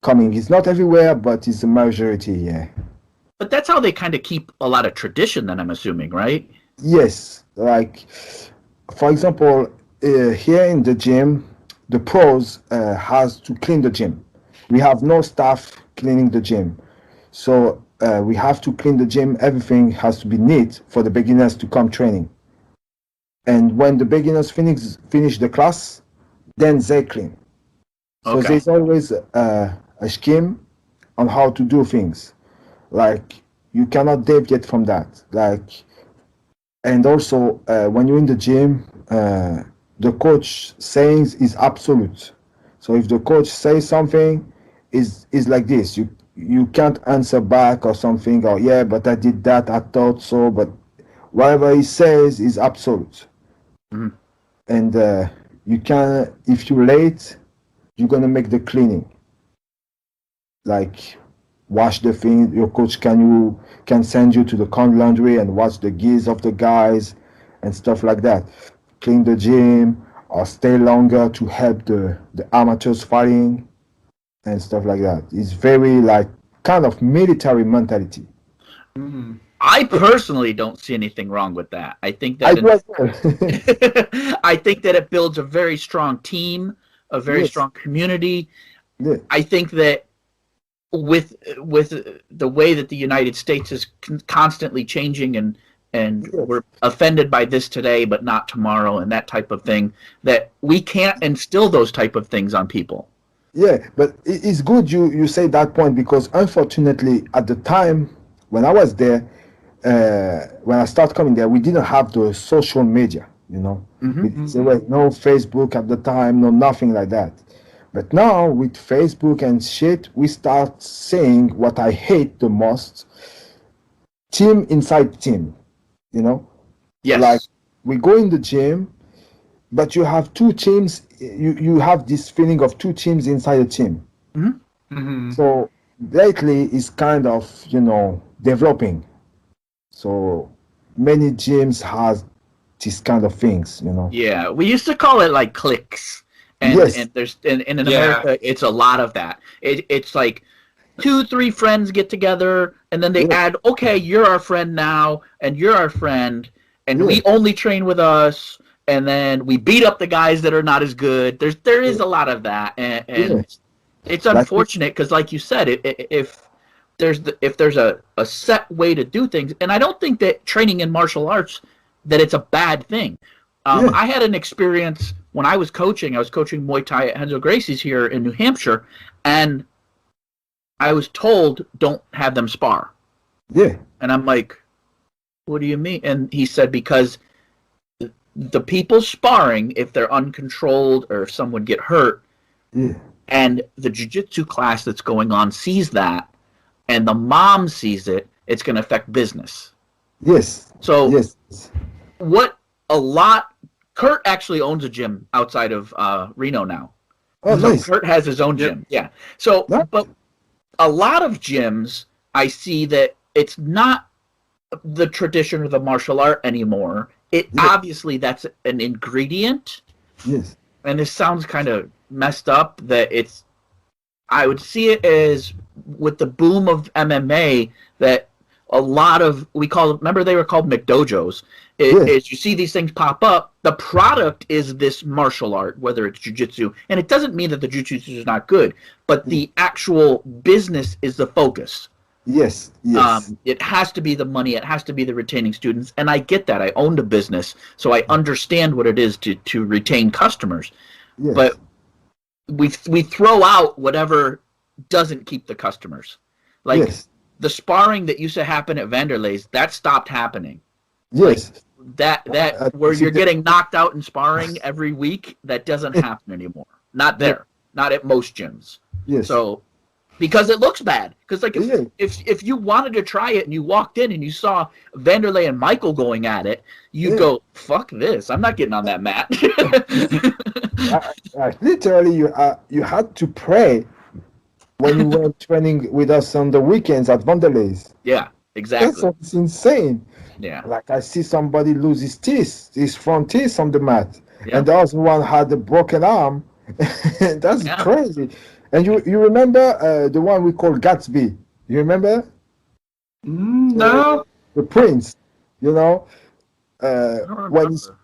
coming. It's not everywhere, but it's the majority, yeah. But that's how they kind of keep a lot of tradition, then, I'm assuming, right? Yes, like, for example, here in the gym, the pros has to clean the gym. We have no staff cleaning the gym. So we have to clean the gym. Everything has to be neat for the beginners to come training. And when the beginners finish the class, then they clean. So Okay. there's always a scheme on how to do things. Like, you cannot deviate from that. Like, and also when you're in the gym, the coach saying is absolute. So if the coach says something, is like this. You can't answer back or something, or yeah, but I did that, I thought so, but whatever he says is absolute. Mhm. And you can, if you're late, you're gonna make the cleaning. Like wash the thing. Your coach can send you to the con laundry and wash the gears of the guys and stuff like that. Clean the gym or stay longer to help the amateurs fighting and stuff like that. It's very like kind of military mentality. I personally don't see anything wrong with that. I think I that do as well. I think that it builds a very strong team, a very Yes. strong community. Yeah. I think that with the way that the United States is constantly changing and Yes. we're offended by this today but not tomorrow and that type of thing, that we can't instill those type of things on people. Yeah, but it's good you say that point, because unfortunately at the time when I was there, when I started coming there, we didn't have the social media, you know. There was no Facebook at the time, no nothing like that. But now with Facebook and shit, we start saying what I hate the most: team inside team, you know. Yes. Like we go in the gym, but you have two teams. You have this feeling of two teams inside a team. So lately, it's kind of developing. So many gyms has these kind of things, you know. Yeah, we used to call it like cliques, and Yes. and there's in Yeah. America it's a lot of that. It's like 2-3 friends get together, and then they Yeah. add, okay, you're our friend now, and you're our friend, and Yeah. we only train with us, and then we beat up the guys that are not as good. There is a lot of that, and Yeah. it's Like- unfortunate because, like you said, if there's a set way to do things, and I don't think that training in martial arts that it's a bad thing. Yeah. I had an experience when I was coaching. I was coaching Muay Thai at Henzo Gracie's here in New Hampshire, and I was told don't have them spar. Yeah. And I'm like, what do you mean? And he said because the people sparring, if they're uncontrolled or if someone get hurt, Yeah. and the jiu-jitsu class that's going on sees that, and the mom sees it, it's going to affect business. Yes. So Yes. Kurt actually owns a gym outside of Reno now. Oh, So nice. Kurt has his own gym. Yeah. So, Yeah. but a lot of gyms, I see that it's not the tradition of the martial art anymore. It Yeah. obviously that's an ingredient, Yes. and this sounds kind of messed up that it's. I would see it as with the boom of MMA that a lot of remember they were called McDojos. Yeah. Is you see these things pop up. The product is this martial art, whether it's jiu-jitsu, and it doesn't mean that the jiu-jitsu is not good, but the actual business is the focus. Yes. Yes. It has to be the money. It has to be the retaining students, and I get that. I owned a business, so I understand what it is to retain customers. Yes. But we throw out whatever doesn't keep the customers. Like yes. the sparring that used to happen at Vanderlei's, that stopped happening. Yes. That where see you're the- getting knocked out in sparring every week, that doesn't happen anymore. Not there. Not at most gyms. Yes. So because it looks bad. Because like Yeah. if you wanted to try it and you walked in and you saw Vanderlei and Michael going at it, you'd Yeah. go, "Fuck this! I'm not getting on that mat." Literally, you had to pray when you were training with us on the weekends at Vanderlei's. Yeah, exactly. That's insane. Yeah. Like I see somebody lose his teeth, his front teeth on the mat, Yeah. and the other one had a broken arm. That's Yeah. crazy. And you remember the one we call Gatsby? You remember No. the Prince? You know, don't when remember.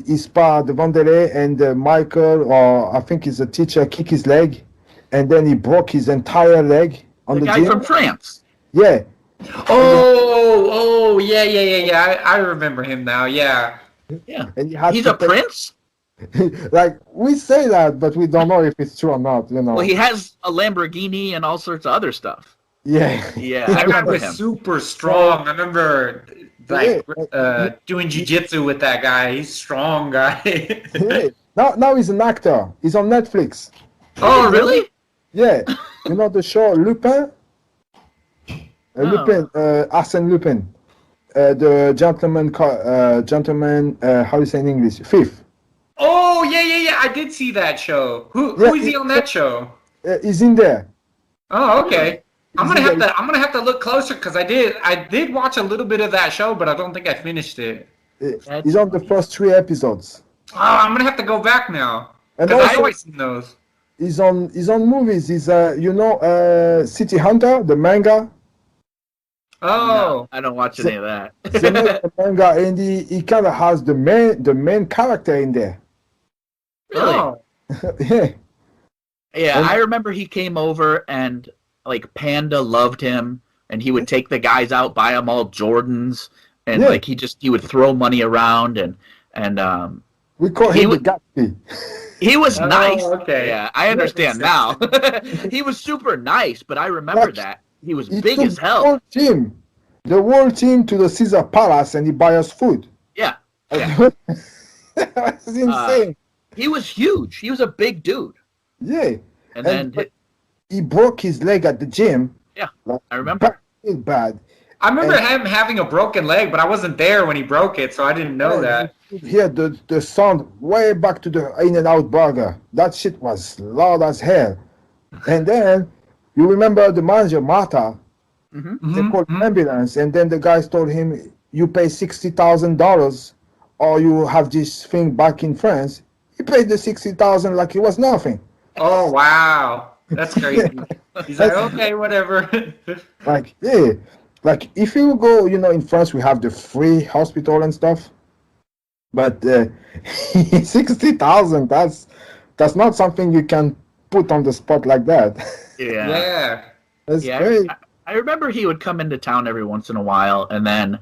he sparred Vanderlei and Michael, or I think he's a teacher, kick his leg, and then he broke his entire leg on The the guy gym. from France. Yeah, Oh, yeah. I remember him now. Yeah. Yeah. and he had He's to a prince? like we say that, but we don't know if it's true or not. You know. Well, he has a Lamborghini and all sorts of other stuff. Yeah. Yeah, I That guy remember was him. super strong. I remember like doing jiu-jitsu with that guy. He's a strong guy. Yeah. Now he's an actor. He's on Netflix. Oh, really? Yeah. You know the show Lupin? Lupin, Arsène Lupin. The gentleman, how do you say in English? Thief. Oh, yeah. I did see that show. Who is he on that show? He's in there. Oh, okay. I'm gonna have to look closer because I did watch a little bit of that show, but I don't think I finished it. He's on the first 3 episodes. Oh, I'm gonna have to go back now And because I also, always seen those. he's on movies. He's City Hunter, the manga. Oh, No, I don't watch any of that. The manga, and he kind of has the main character in there. Really? Oh. Yeah. Yeah, And- I remember he came over and like Panda loved him, and he would take the guys out, buy them all Jordans, and Yeah. like he would throw money around, and We call He him the was- Gatsby. he was nice. okay. Yeah, I understand now. He was super nice, but I remember Like, that he was He big took as hell. the whole team to the Caesar Palace, and he buy us food. Yeah, yeah. That's insane. He was huge. He was a big dude, Yeah. and then but he broke his leg at the gym. Yeah, Like, I remember. bad. I remember And- him having a broken leg, but I wasn't there when he broke it, so I didn't know that. You could hear the sound way back to the In-N-Out burger. That shit was loud as hell. And then you remember the manager Marta. They called ambulance, and then the guys told him, "You pay $60,000, or you have this thing back in France." He paid the $60,000 like it was nothing. Oh wow, that's crazy. He's like, okay, whatever. Like, yeah, like if you go, in France we have the free hospital and stuff, but 60,000, that's not something you can put on the spot like that. Yeah, Yeah. That's yeah. great. I remember he would come into town every once in a while, and then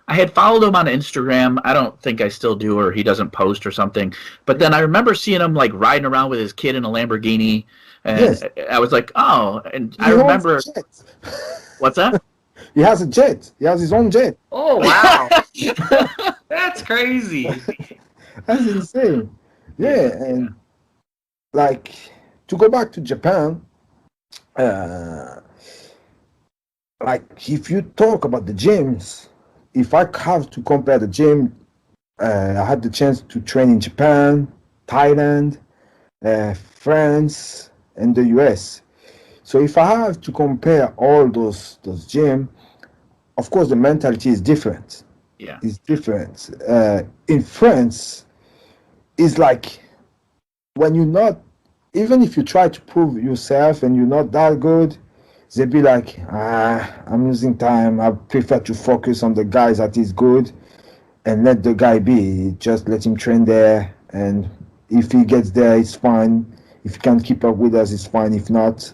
I had followed him on Instagram. I don't think I still do, or he doesn't post or something. But then I remember seeing him like riding around with his kid in a Lamborghini, and Yes. I was like, oh. And I He owns remember a jet. what's that? He has a jet. He has his own jet. Oh wow, that's crazy. That's insane. Yeah, and like to go back to Japan, like if you talk about the gyms, if I have to compare the gym, I had the chance to train in Japan, Thailand, France, and the US. So if I have to compare all those gyms, of course the mentality is different. Yeah. It's different. In France, it's like when you're not, even if you try to prove yourself and you're not that good, they be like, I'm losing time. I prefer to focus on the guys that is good and let the guy be. Just let him train there. And if he gets there, it's fine. If he can keep up with us, it's fine. If not,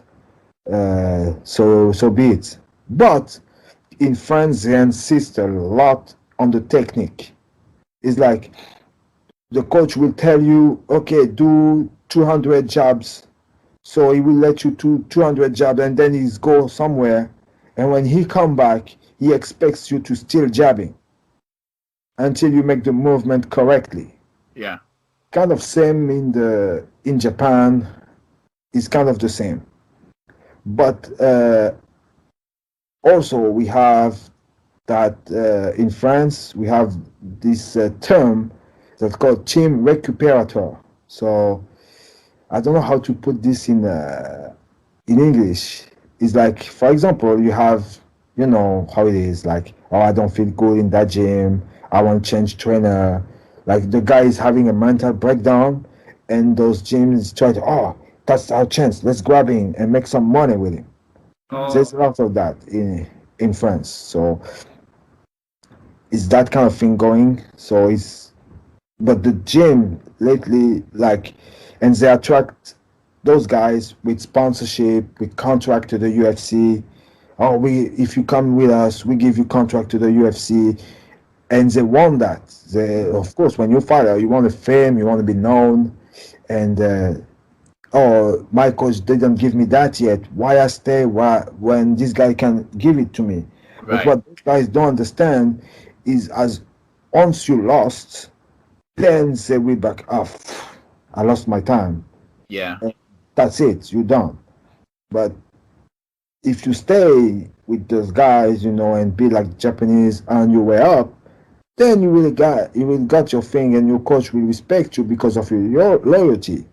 so be it. But in France, they insist a lot on the technique. It's like the coach will tell you, okay, do 200 jabs. So he will let you do 200 jabs, and then he's go somewhere. And when he come back, he expects you to still jabbing until you make the movement correctly. Yeah. Kind of same in Japan. It's kind of the same. But also we have that in France we have this term that's called team récupérateur. So I don't know how to put this in English. It's like, for example, you have, you know how it is, like, oh, I don't feel good in that gym, I want to change trainer. Like the guy is having a mental breakdown, and those gyms try to, oh, that's our chance, let's grab him and make some money with him. Oh. There's a lot of that in France. So it's that kind of thing going. So it's, but the gym lately, like, and they attract those guys with sponsorship, with contract to the UFC. Oh, if you come with us, we give you contract to the UFC, and they want that. Of course, when you're a fighter, you want the fame, you want to be known, and oh, my coach didn't give me that yet. Why I stay? Why when this guy can give it to me? Right. But what these guys don't understand is as once you lost, then they will back off. I lost my time. Yeah. That's it. You're done. But if you stay with those guys, and be like Japanese on your way up, then you will got your thing, and your coach will respect you because of your loyalty.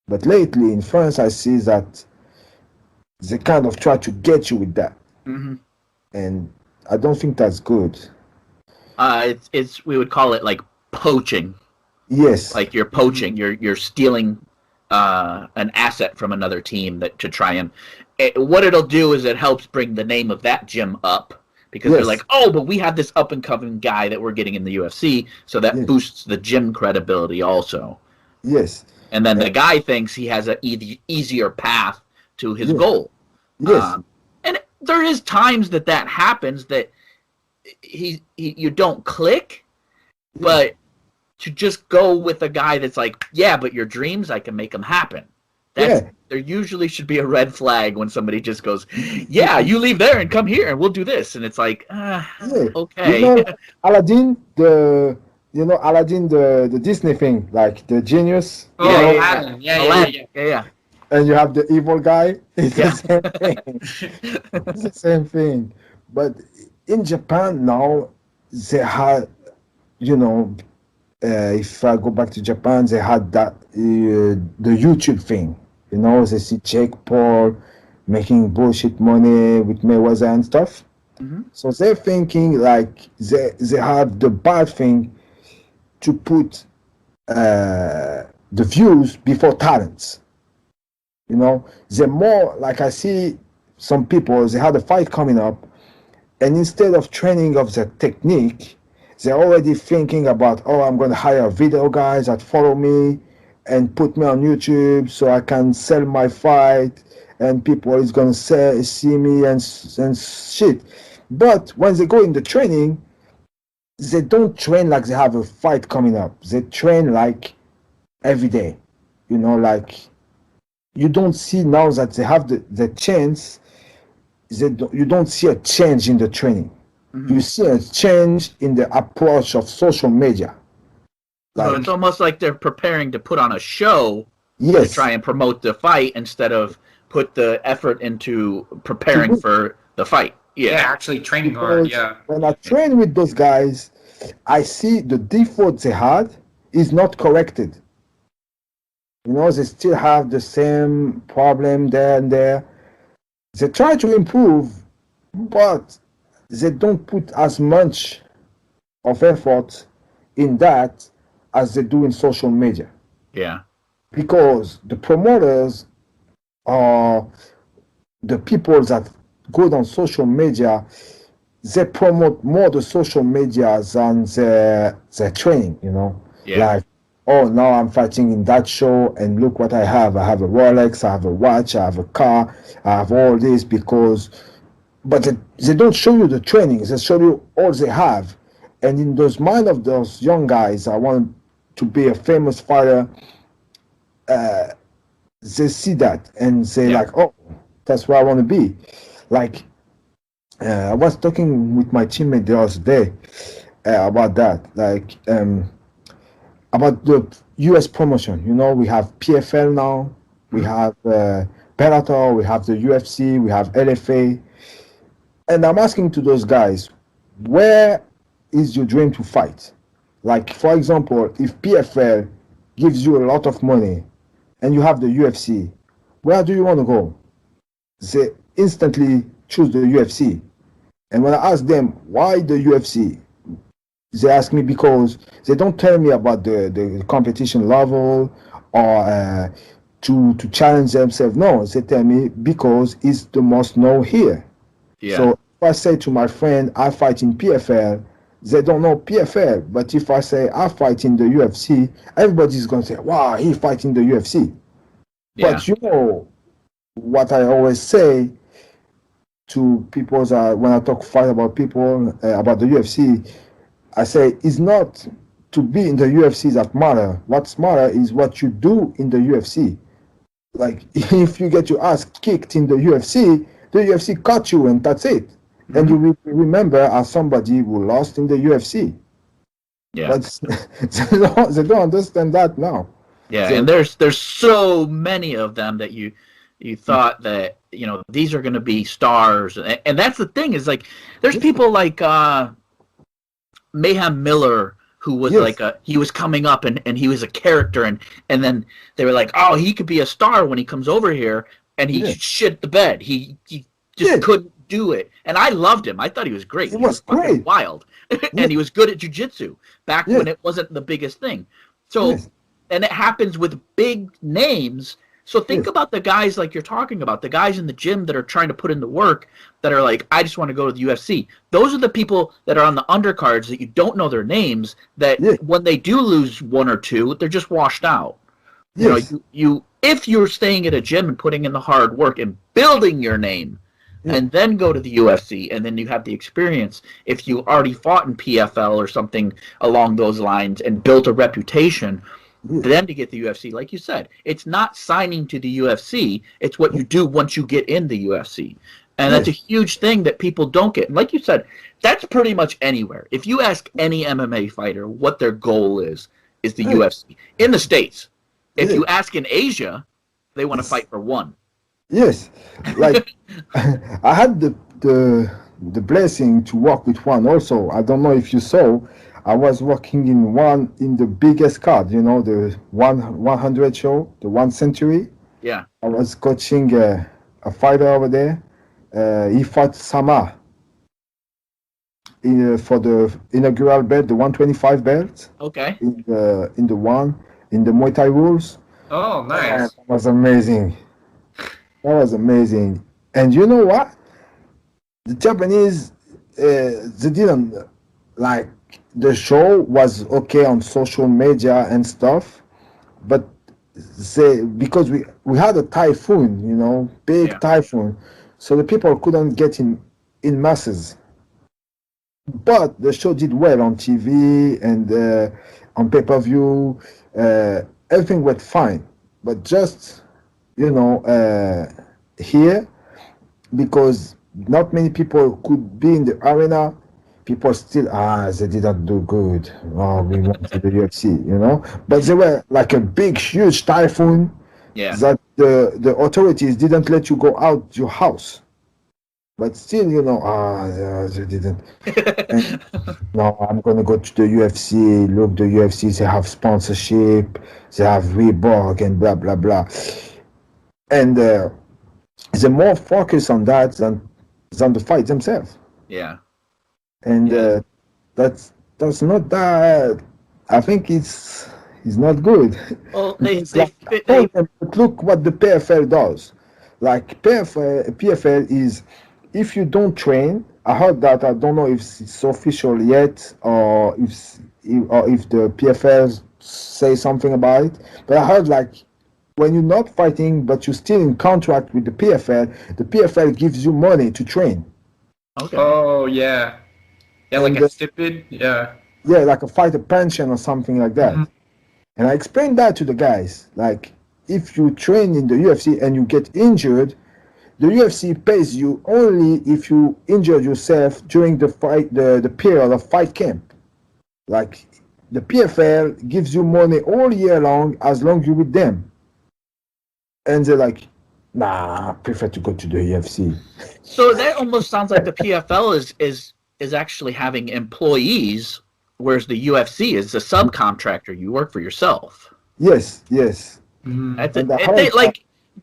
But lately in France, I see that they kind of try to get you with that, and I don't think that's good. It's we would call it like poaching. Yes. Like you're poaching. You're stealing an asset from another team to try and. What it'll do is it helps bring the name of that gym up because they're like, oh, but we have this up and coming guy that we're getting in the UFC, so that boosts the gym credibility also. Yes. And then the guy thinks he has an easier path to his goal. Yes. And there is times that happens that you don't click, but to just go with a guy that's like, yeah, but your dreams, I can make them happen. There usually should be a red flag when somebody just goes, yeah, you leave there and come here and we'll do this. And it's like, okay. Aladdin, the Disney thing, like the genius. Oh, Aladdin. Yeah. And you have the evil guy. It's the same thing. It's the same thing. But in Japan now, they had, if I go back to Japan, they had that the YouTube thing. They see Jake Paul making bullshit money with Mayweather and stuff. So they're thinking like they have the bad thing to put the views before talents. They're more like, I see some people, they had a fight coming up, and instead of training of the technique, they're already thinking about, oh, I'm going to hire video guys that follow me and put me on YouTube so I can sell my fight, and people is going to see me and shit. But when they go in the training, they don't train like they have a fight coming up. They train like every day. Like you don't see now that they have the chance. You don't see a change in the training. You see a change in the approach of social media. So it's almost like they're preparing to put on a show to try and promote the fight instead of put the effort into preparing for the fight. Yeah, actually training hard. Yeah. When I train with those guys, I see the default they had is not corrected. They still have the same problem there and there. They try to improve, but they don't put as much of effort in that as they do in social media. Yeah. Because the promoters are the people that go on social media, they promote more the social media than their training, Like, oh, now I'm fighting in that show and look what I have. I have a Rolex, I have a watch, I have a car, I have all this but they don't show you the training, they show you all they have. And in those mind of those young guys, I want to be a famous fighter, they see that and say like, oh, that's where I want to be. Like, I was talking with my teammate the other day about that, like about the US promotion. We have PFL now, we have Bellator, we have the UFC, we have LFA. And I'm asking to those guys, where is your dream to fight? Like, for example, if PFL gives you a lot of money and you have the UFC, where do you want to go? They instantly choose the UFC. And when I ask them, why the UFC? They ask me because they don't tell me about the competition level or to challenge themselves. No, they tell me because it's the most known here. Yeah. So if I say to my friend, I fight in PFL, they don't know PFL. But if I say I fight in the UFC, everybody's going to say, wow, he fights in the UFC. Yeah. But what I always say to people when I fight about people, about the UFC, I say it's not to be in the UFC that matter. What's matter is what you do in the UFC. Like, if you get your ass kicked in the UFC cut you and that's it. And you will remember as somebody who lost in the UFC. Yeah. But they don't understand that now. Yeah, So- and there's so many of them that you thought that, you know, these are going to be stars, and that's the thing is, like, there's people like Mayhem Miller, who was Yes. like he was coming up and he was a character, and then they were like, oh, he could be a star when he comes over here, and he Yeah. shit the bed. He just Yeah. couldn't do it, and I loved him. I thought he was great. He was fucking great. wild, and he was good at jiu-jitsu back Yeah. when it wasn't the biggest thing. So. Yes. And it happens with big names. So think Yes. about the guys like you're talking about, the guys in the gym that are trying to put in the work, that are like, I just want to go to the UFC. Those are the people that are on the undercards that you don't know their names, that Yeah. when they do lose one or two, they're just washed out. Yes. You know, you if you're staying at a gym and putting in the hard work and building your name, Yeah. and then go to the UFC, and then you have the experience, if you already fought in PFL or something along those lines and built a reputation, then to get the UFC, like you said, it's not signing to the UFC, it's what you do once you get in the UFC. And that's a huge thing that people don't get. And like you said, that's pretty much anywhere. If you ask any MMA fighter what their goal is the UFC. In the States. If you ask in Asia, they want to fight for one. Yes, like I had the blessing to work with one also. I don't know if you saw. I was working in the biggest card, you know, the 100 show, the 1 century. Yeah. I was coaching a fighter over there. He fought Sama for the inaugural belt, the 125 belt Okay. in the Muay Thai rules. Oh, nice. That was amazing. That was amazing. And you know what? The Japanese, they didn't like. The show was okay on social media and stuff, but because we had a typhoon, you know, big typhoon, so the people couldn't get in masses. But the show did well on TV and on pay-per-view. Everything went fine, but just, you know, here, because not many people could be in the arena, people still, they didn't do good. Oh, we went to the UFC, you know. But they were like a big, huge typhoon that the authorities didn't let you go out your house. But still, you know, they didn't. And, no, I'm going to go to the UFC. Look, the UFC, they have sponsorship. They have Reebok and blah, blah, blah. And they're more focused on that than the fight themselves. Yeah. And that's not that. I think it's not good. Well, But look what the PFL does. Like PFL is, if you don't train, I heard that. I don't know if it's official yet, or if the PFL say something about it. But I heard, like, when you're not fighting but you're still in contract with the PFL gives you money to train. Okay. Oh, yeah. Yeah, like a stipend? Yeah. Yeah, like a fighter pension or something like that. Mhm. And I explained that to the guys. Like, if you train in the UFC and you get injured, the UFC pays you only if you injured yourself during the fight, the period of fight camp. Like, the PFL gives you money all year long as long as you're with them. And they're like, nah, I prefer to go to the UFC. So that almost sounds like the PFL is actually having employees, whereas the UFC is a subcontractor. You work for yourself. Yes, yes. Mhm. That's And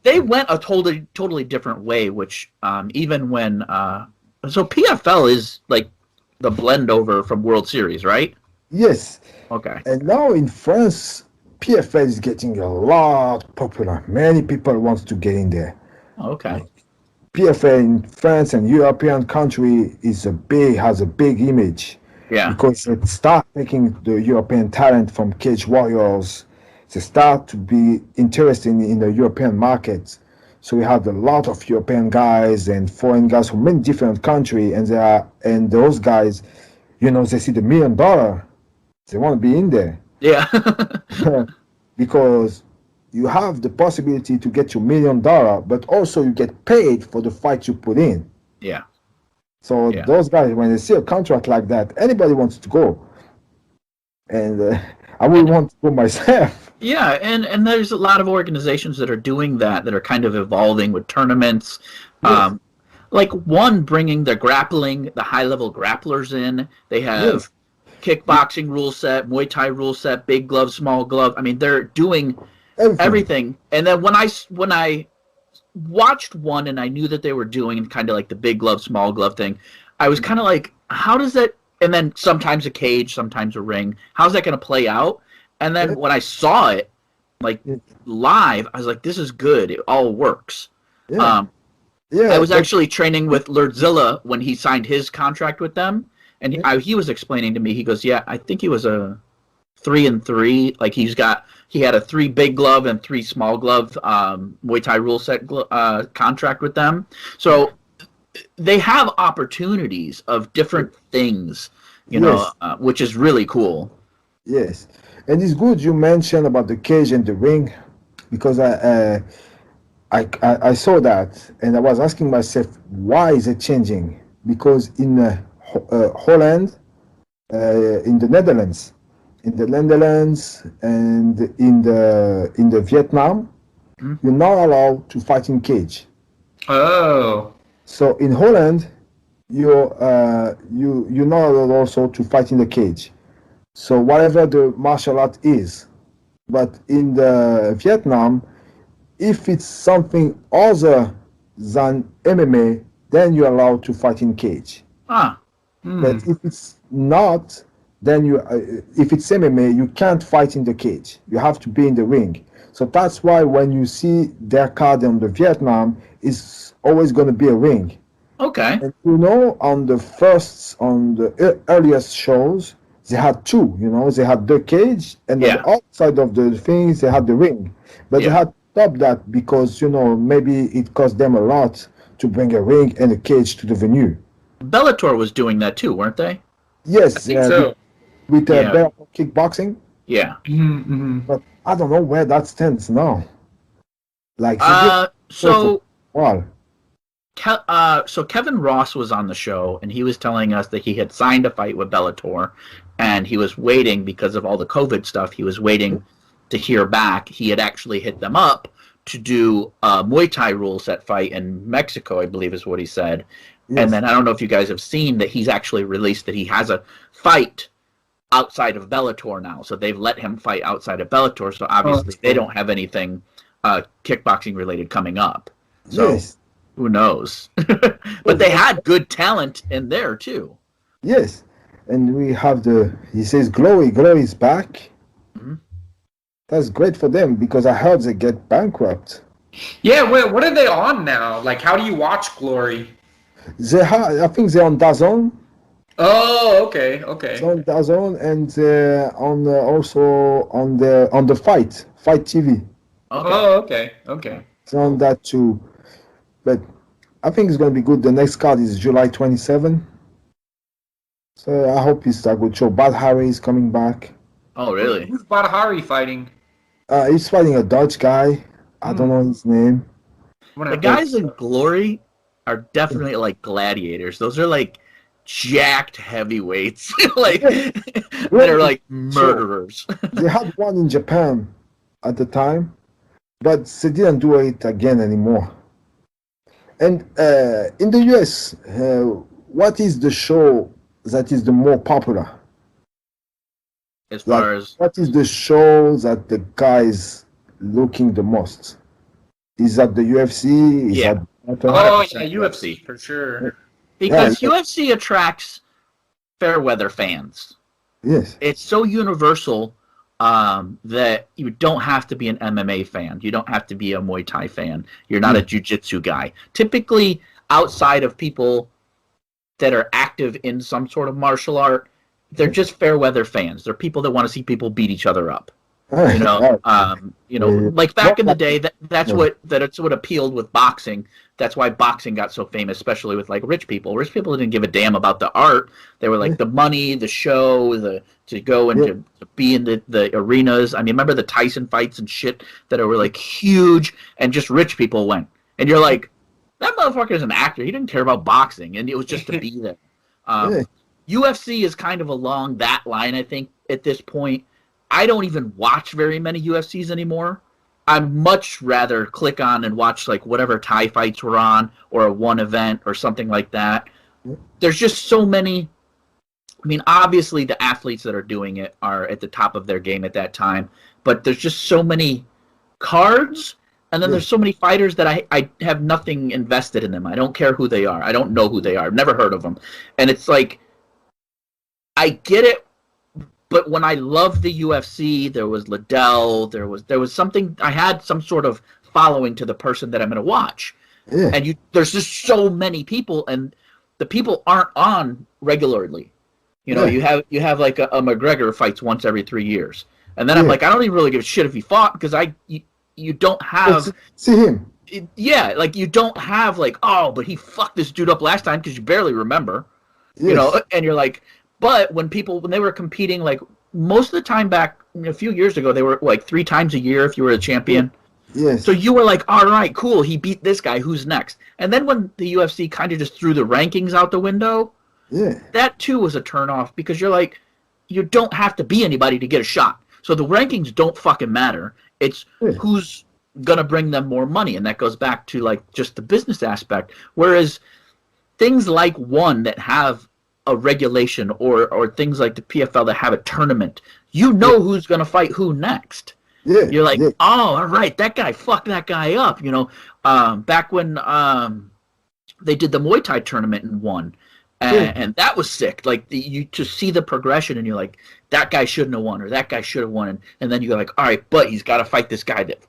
they went a totally different way. Which even when so PFL is like the blend over from World Series, right? Yes. Okay. And now in France, PFL is getting a lot popular. Many people want to get in there. Okay. PFL in France and European country has a big image. Yeah. Because it start taking the European talent from Cage Warriors. They start to be interested in the European market. So we have a lot of European guys and foreign guys from many different countries, and those guys, you know, they see the $1 million. They want to be in there. Yeah. Because you have the possibility to get your $1 million, but also you get paid for the fight you put in. Yeah. So Yeah. those guys, when they see a contract like that, anybody wants to go, and I would want to go myself. Yeah, and there's a lot of organizations that are doing that are kind of evolving with tournaments. Yes. Like one bringing the grappling, the high-level grapplers in. They have kickboxing rule set, Muay Thai rule set, big glove, small glove. I mean, they're doing everything. And then when I watched one and I knew that they were doing kind of like the big glove, small glove thing, I was kind of like, how does that? And then sometimes a cage, sometimes a ring. How's that going to play out? And then when I saw it, like live, I was like, this is good. It all works. Yeah. I was actually training with Lordzilla when he signed his contract with them, and he was explaining to me. He goes, "Yeah, I think he was a 3-3. Like he had a 3 big glove and 3 small glove Muay Thai rule set contract with them. So they have opportunities of different things, you know, which is really cool." Yes, and it's good you mentioned about the cage and the ring, because I saw that and I was asking myself, why is it changing? Because in Holland, in the Netherlands, and in the Vietnam, you're not allowed to fight in cage. Oh. So in Holland, you're not allowed also to fight in the cage. So whatever the martial art is, but in the Vietnam, if it's something other than MMA, then you're allowed to fight in cage. But if it's not, then if it's MMA, you can't fight in the cage. You have to be in the ring. So that's why when you see their card on the Vietnam, it's always going to be a ring. Okay. And on the earliest shows, they had 2. They had the cage, and on the outside of the things, they had the ring. But they had to stop that because maybe it cost them a lot to bring a ring and a cage to the venue. Bellator was doing that too, weren't they? Yes, I think so. with bare kickboxing. Yeah. Mm-hmm. But I don't know where that stands now. Like so well, so Kevin Ross was on the show, and he was telling us that he had signed a fight with Bellator, and he was waiting because of all the COVID stuff. He was waiting to hear back. He had actually hit them up to do a Muay Thai rule set fight in Mexico, I believe is what he said. Yes. And then I don't know if you guys have seen that he's actually released that he has a fight outside of Bellator now. So they've let him fight outside of Bellator. So obviously they don't have anything kickboxing related coming up. So who knows? But they had good talent in there too. Yes. And we have he says Glory is back. Mm-hmm. That's great for them because I heard they get bankrupt. Yeah, wait, what are they on now? Like, how do you watch Glory? I think they're on DAZN. Oh, okay. It's on DAZN and also on the Fight TV. Okay. Oh, okay. It's on that too, but I think it's going to be good. The next card is July 27. So I hope it's a good show. Bad Harry is coming back. Oh, really? Who's Badahari fighting? He's fighting a Dutch guy. I don't know his name. The guys in Glory are definitely like gladiators. Those are like jacked heavyweights, like that are like murderers. They had one in Japan at the time, but they didn't do it again anymore. And in the US, what is the show that is the more popular? As far as what is the show that the guys looking the most? Is that the UFC? Is that UFC for sure. Because UFC attracts fair weather fans. Yes. It's so universal that you don't have to be an MMA fan. You don't have to be a Muay Thai fan. You're not a jiu-jitsu guy. Typically, outside of people that are active in some sort of martial art, they're just fair weather fans. They're people that want to see people beat each other up. Like back in the day, that's what appealed with boxing. That's why boxing got so famous, especially with like rich people. Rich people didn't give a damn about the art. They were like the money, the show, to go and to be in the arenas. I mean, remember the Tyson fights and shit that were like huge, and just rich people went. And you're like, That motherfucker is an actor. He didn't care about boxing, and it was just to be there. UFC is kind of along that line, I think, at this point. I don't even watch very many UFCs anymore. I'd much rather click on and watch like whatever Thai fights were on or a one event or something like that. There's just so many. I mean, obviously the athletes that are doing it are at the top of their game at that time, but there's just so many cards, and then there's so many fighters that I have nothing invested in them. I don't care who they are. I don't know who they are. I've never heard of them. And it's like, I get it. But when I loved the UFC, there was Liddell, there was something, I had some sort of following to the person that I'm going to watch. Yeah. And there's just so many people, and the people aren't on regularly. You know, you have like a McGregor fights once every 3 years. And then I'm like, I don't even really give a shit if he fought, because you don't have... See him. Yeah, like you don't have like, oh, but he fucked this dude up last time, because you barely remember. Yes. You know, and you're like... But when they were competing, like most of the time back a few years ago, they were like 3 times a year if you were a champion. Yes. So you were like, all right, cool, he beat this guy, who's next? And then when the UFC kind of just threw the rankings out the window, that too was a turnoff, because you're like, you don't have to be anybody to get a shot. So the rankings don't fucking matter. It's who's going to bring them more money. And that goes back to like just the business aspect. Whereas things like one that have a regulation or things like the PFL that have a tournament, you know who's going to fight who next. You're like, oh, all right, that guy fucked that guy up. You know, back when they did the Muay Thai tournament and won, and that was sick. Like you just see the progression, and you're like, that guy shouldn't have won, or that guy should have won, and then you're like, all right, but he's got to fight this guy that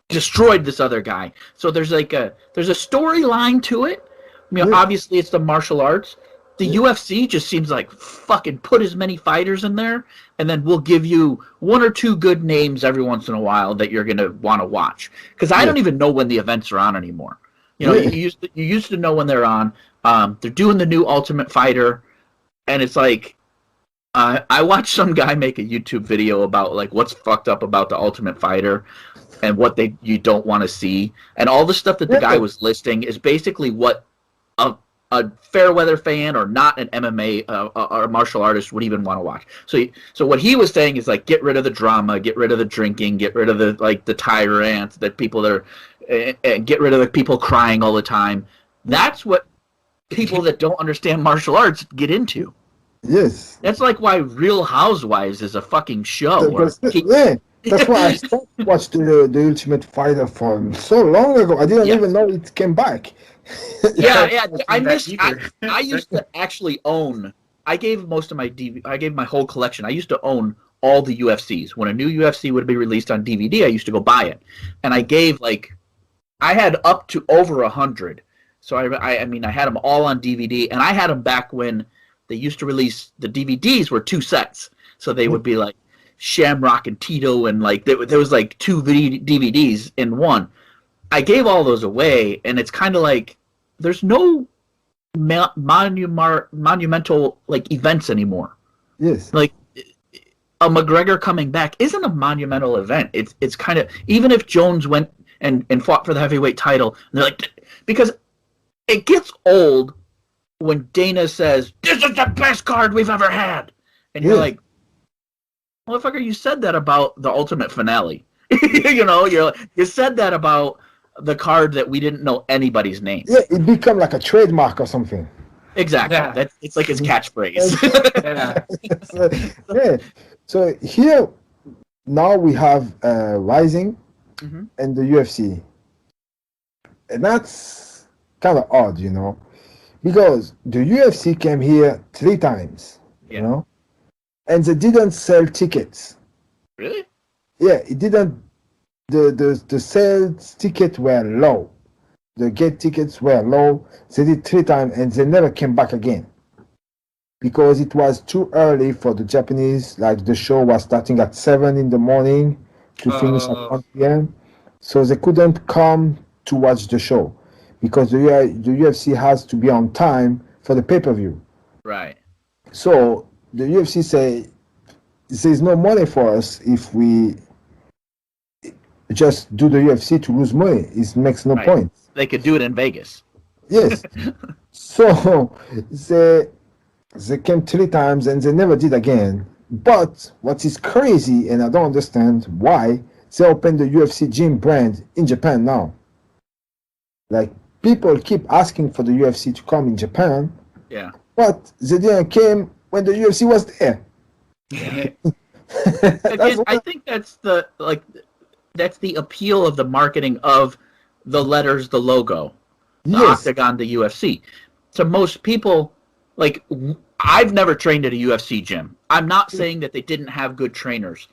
destroyed this other guy. So there's a storyline to it. I mean, obviously it's the martial arts. The UFC just seems like fucking put as many fighters in there, and then we'll give you 1 or 2 good names every once in a while that you're going to want to watch. Because I don't even know when the events are on anymore. You know, you used to know when they're on. They're doing the new Ultimate Fighter, and it's like, I watched some guy make a YouTube video about like what's fucked up about the Ultimate Fighter and what you don't want to see, and all the stuff that the guy was listing is basically what a fair weather fan or not an MMA or a martial artist would even want to watch. So what he was saying is like, get rid of the drama, get rid of the drinking, get rid of the tyrants that people that are, and get rid of the people crying all the time. That's what people that don't understand martial arts get into. Yes. That's like why Real Housewives is a fucking show. That's why I stopped watching the Ultimate Fighter from so long ago. I didn't even know it came back. I used to actually own. I gave most of my I gave my whole collection. I used to own all the UFCs. When a new UFC would be released on DVD, I used to go buy it, and I gave I had up to over 100. So I mean I had them all on DVD, and I had them back when they used to release the DVDs were 2 sets, so they would be like Shamrock and Tito, and like there was like 2 DVDs in one. I gave all those away, and it's kind of like there's no monumental like events anymore. Yes, like a McGregor coming back isn't a monumental event. It's kind of, even if Jones went and fought for the heavyweight title, and they're like, because it gets old when Dana says this is the best card we've ever had, and you're like, motherfucker, you said that about the Ultimate Finale. You know, you said that about the card that we didn't know anybody's name. Yeah, it become like a trademark or something. Exactly. Yeah. It's like his catchphrase. So here now we have Rising and the UFC, and that's kind of odd, you know, because the UFC came here 3 times, you know, and they didn't sell tickets. Really? Yeah, it didn't. The sales tickets were low. The gate tickets were low. They did 3 times, and they never came back again because it was too early for the Japanese. Like the show was starting at 7 in the morning to finish at 1 p.m. So they couldn't come to watch the show because the UFC has to be on time for the pay-per-view. Right. So the UFC say there's no money for us if we just do the UFC to lose money. It makes no point. They could do it in Vegas. Yes. So they they came 3 times and they never did again. But what is crazy, and I don't understand why, they opened the UFC gym brand in Japan now. Like people keep asking for the UFC to come in Japan, Yeah. but they didn't came when the UFC was there. That's Again, I what, think that's the appeal of the marketing of the letters, the logo, the yes, octagon, the UFC. To most people, I've never trained at a UFC gym. I'm not saying that they didn't have good trainers.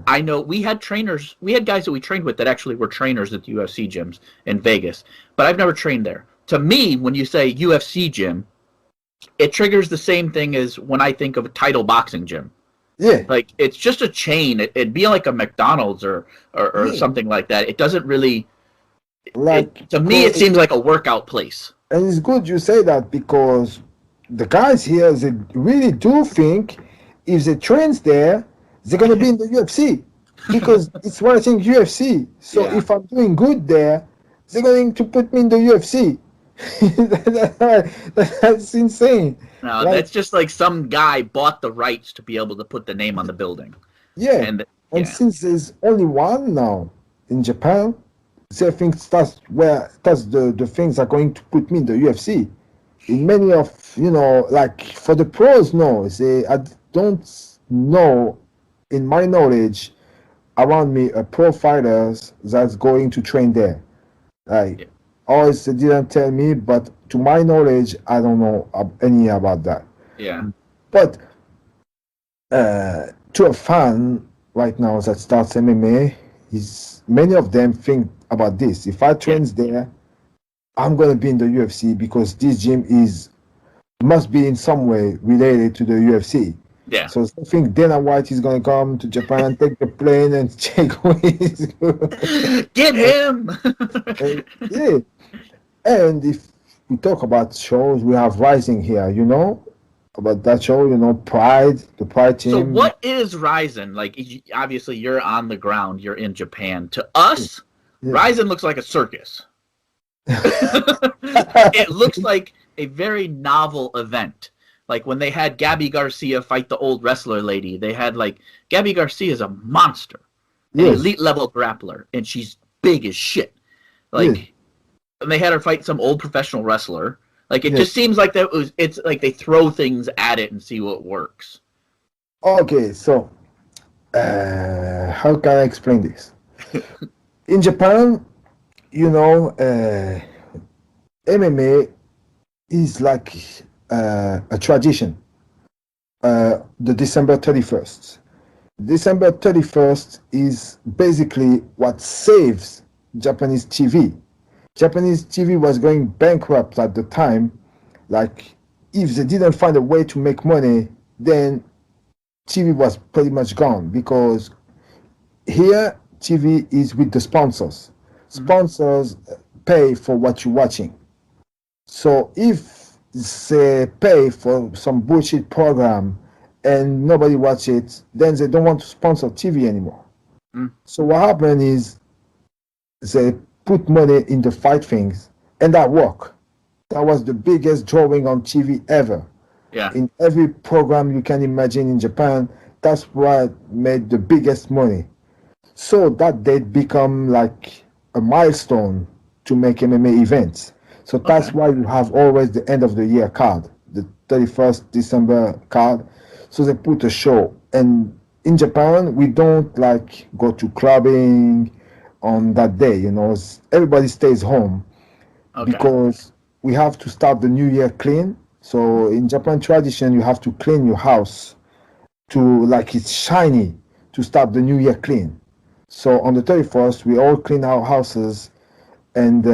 I know we had trainers, we had guys that we trained with that actually were trainers at the UFC gyms in Vegas, but I've never trained there. To me, when you say UFC gym, it triggers the same thing as when I think of a title boxing gym. yeah, Like it's just a chain. It'd be like a McDonald's or yeah. something like that. It doesn't really. Like To me, it seems like a workout place. and it's good you say that because the guys here they really do think if they trains there, they're gonna be in the UFC because it's watching UFC. So Yeah. if I'm doing good there, they're going to put me in the UFC. That's insane. No, Like that's just like some guy bought the rights to be able to put the name on the building. yeah, And and yeah, since there's only one now in Japan, they think that's the things are going to put me in the UFC. In many of like for the pros, no, I don't know in my knowledge around me a pro fighters that's going to train there. yeah. Like always they didn't tell me, but to my knowledge, I don't know any about that. Yeah. But to a fan right now that starts MMA, is many of them think about this. If I trains there, I'm gonna be in the UFC because this gym must be in some way related to the UFC. Yeah. So I think Dana White is gonna come to Japan, take the plane, and check where he's going. Get him. Yeah, and if we talk about shows, we have Rising here. You know about that show? Pride, the Pride team. So what is Ryzen? Like, obviously, you're on the ground. You're in Japan. To us, Yeah. Ryzen looks like a circus. It looks like a very novel event. Like when they had Gabby Garcia fight the old wrestler lady, they had Gabby Garcia is a monster, an Yes. elite level grappler, and she's big as shit. Yes. And they had her fight some old professional wrestler. It Yes. just seems like it's like they throw things at it and see what works. Okay, so how can I explain this? In Japan, MMA is like a tradition. The December 31st. December 31st is basically what saves Japanese TV. Japanese TV was going bankrupt at the time. Like, if they didn't find a way to make money, then TV was pretty much gone because here TV is with the sponsors. Sponsors pay for what you're watching. So if they pay for some bullshit program and nobody watch it, then they don't want to sponsor TV anymore. So what happened is they put money in the fight things, and that worked. That was the biggest drawing on TV ever. Yeah. In every program you can imagine in Japan, that's what made the biggest money. So that date become like a milestone to make MMA events. So that's why you have always the end of the year card, the 31st December card. So they put a show. And in Japan, we don't go to clubbing on that day. Everybody stays home because we have to start the new year clean. So in Japan tradition, you have to clean your house to it's shiny to start the new year clean. So on the 31st, we all clean our houses and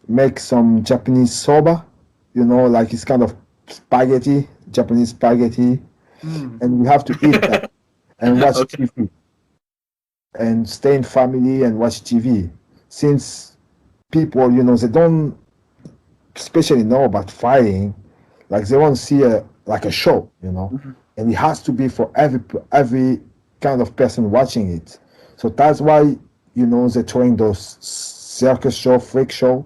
make some Japanese soba, it's kind of spaghetti, Japanese spaghetti, and we have to eat that and watch TV and stay in family and watch TV. Since people, they don't especially know about fighting, they want to see a show, and it has to be for every kind of person watching it. So that's why they're throwing those circus show, freak show,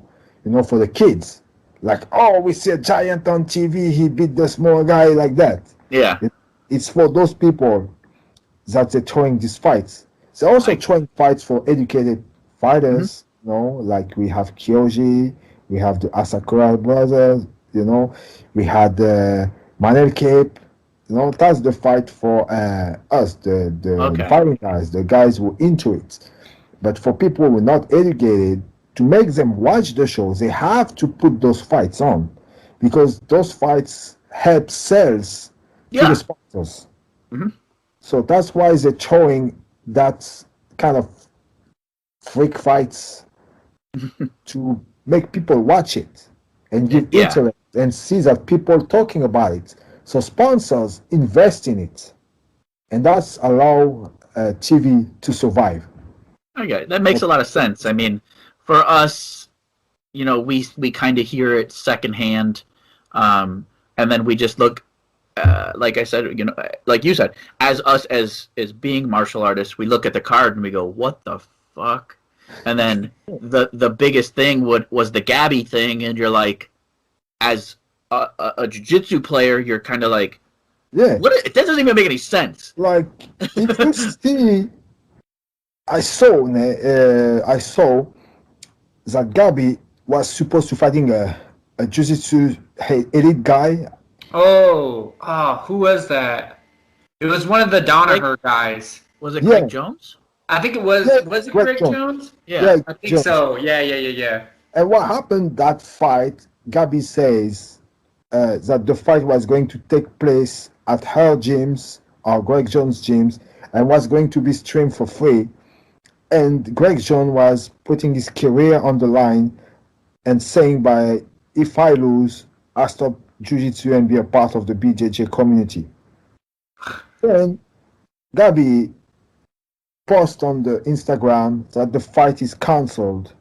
for the kids. like, oh, we see a giant on TV, he beat the small guy like that. Yeah. It's for those people that they're throwing these fights. They're also throwing fights for educated fighters, you know, like we have Kyoji, we have the Asakura brothers, you know, we had Manel Cape, you know, that's the fight for us, the fighting guys, the guys who are into it. But for people who are not educated, to make them watch the shows, they have to put those fights on because those fights help sales to the sponsors. So that's why they're showing that kind of freak fights to make people watch it and give interest and see that people talking about it. So sponsors invest in it, and that's allow TV to survive. Okay, that makes a lot of sense. I mean, for us, you know, we kind of hear it secondhand, and then we just look, like I said, you know, like you said, as us as being martial artists, we look at the card and we go, "What the fuck?" And then the biggest thing was the Gabby thing, and you're like, as a jiu-jitsu player, you're kind of like, what? It doesn't even make any sense. Like, if you see, I saw that Gabby was supposed to fighting a jiu-jitsu elite guy. Who was that? It was one of the Danaher guys. Was it Greg Jones? I think it was. Was it Greg Jones? Yeah, I think so. Yeah. And what happened that fight? Gabby says that the fight was going to take place at her gyms or Greg Jones' gyms and was going to be streamed for free. And Greg Jones was putting his career on the line and saying, if I lose, I stop Jiu-Jitsu and be a part of the BJJ community. Then Gabby post on the Instagram that the fight is cancelled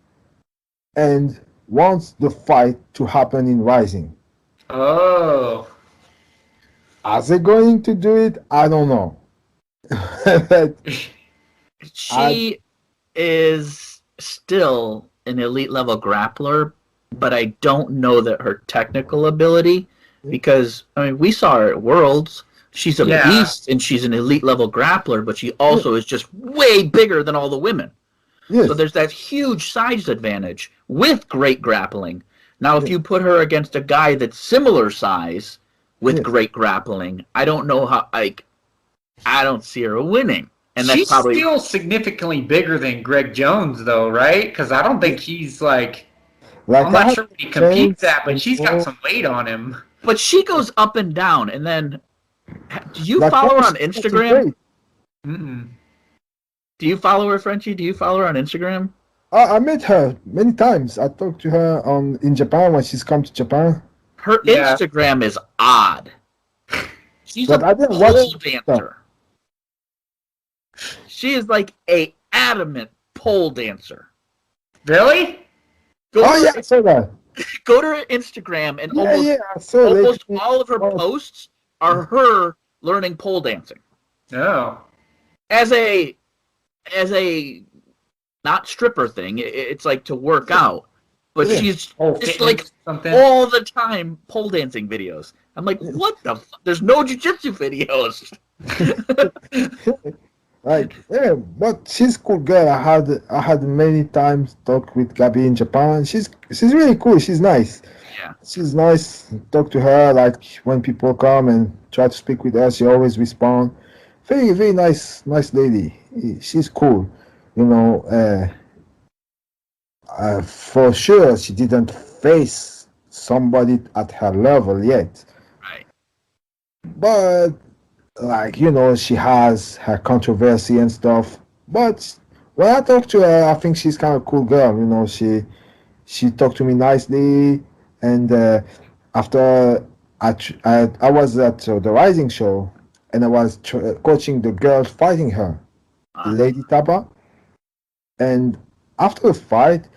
and wants the fight to happen in Rising. Oh. Are they going to do it? I don't know. She is still an elite level grappler, but I don't know that her technical ability, because I mean we saw her at Worlds. She's a beast and she's an elite level grappler, but she also is just way bigger than all the women. Yes. So there's that huge size advantage with great grappling. Now, if you put her against a guy that's similar size with great grappling, I don't know how. I don't see her winning. And that's she's probably still significantly bigger than Greg Jones, though, right? Because I don't think he's like I'm not sure what he competes at, but she's got some weight on him. But she goes up and down, and then do you follow her on Instagram? Mm-mm. Do you follow her, Frenchie? Do you follow her on Instagram? I met her many times. I talked to her in Japan when she's come to Japan. Her Instagram is odd. She's a pole dancer. She is like a adamant pole dancer. Really? I saw that. Go to her Instagram and almost all of her posts are her learning pole dancing. No. As a not stripper thing, it's like to work out. But she's just like all the time pole dancing videos. I'm like, what the fuck? There's no jiu-jitsu videos. But she's a cool girl. I had many times talk with Gabby in Japan. She's really cool. She's nice. Yeah. She's nice. Talk to her like when people come and try to speak with her, she always respond. Very, very nice lady. She's cool. You know, for sure she didn't face somebody at her level yet. Right. But like, you know, she has her controversy and stuff. But when I talk to her, I think she's kind of a cool girl. You know, she talked to me nicely. And after I was at the Rising show, and I was coaching the girl fighting her, Lady Taba. And after the fight,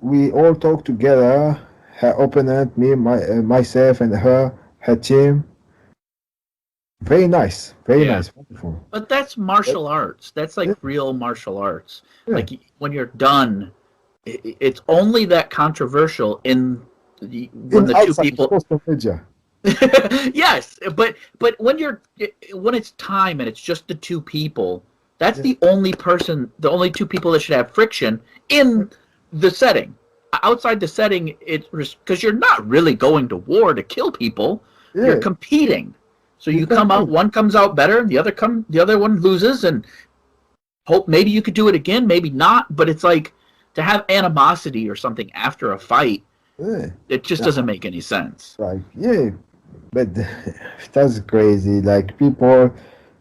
we all talked together, her opponent, me, myself, and her team. Very nice, nice, wonderful. But that's martial arts. That's like real martial arts. Yeah. Like when you're done, it's only that controversial in when In the two outside people. social media. Yes, but when it's time and it's just the two people, that's the only two people that should have friction in the setting. Outside the setting, it's because you're not really going to war to kill people. You're Yeah. competing. So you come out, one comes out better, and the other one loses, and hope maybe you could do it again, maybe not. But it's like to have animosity or something after a fight. Yeah. It just doesn't make any sense. Like, yeah, but that's crazy. Like, people,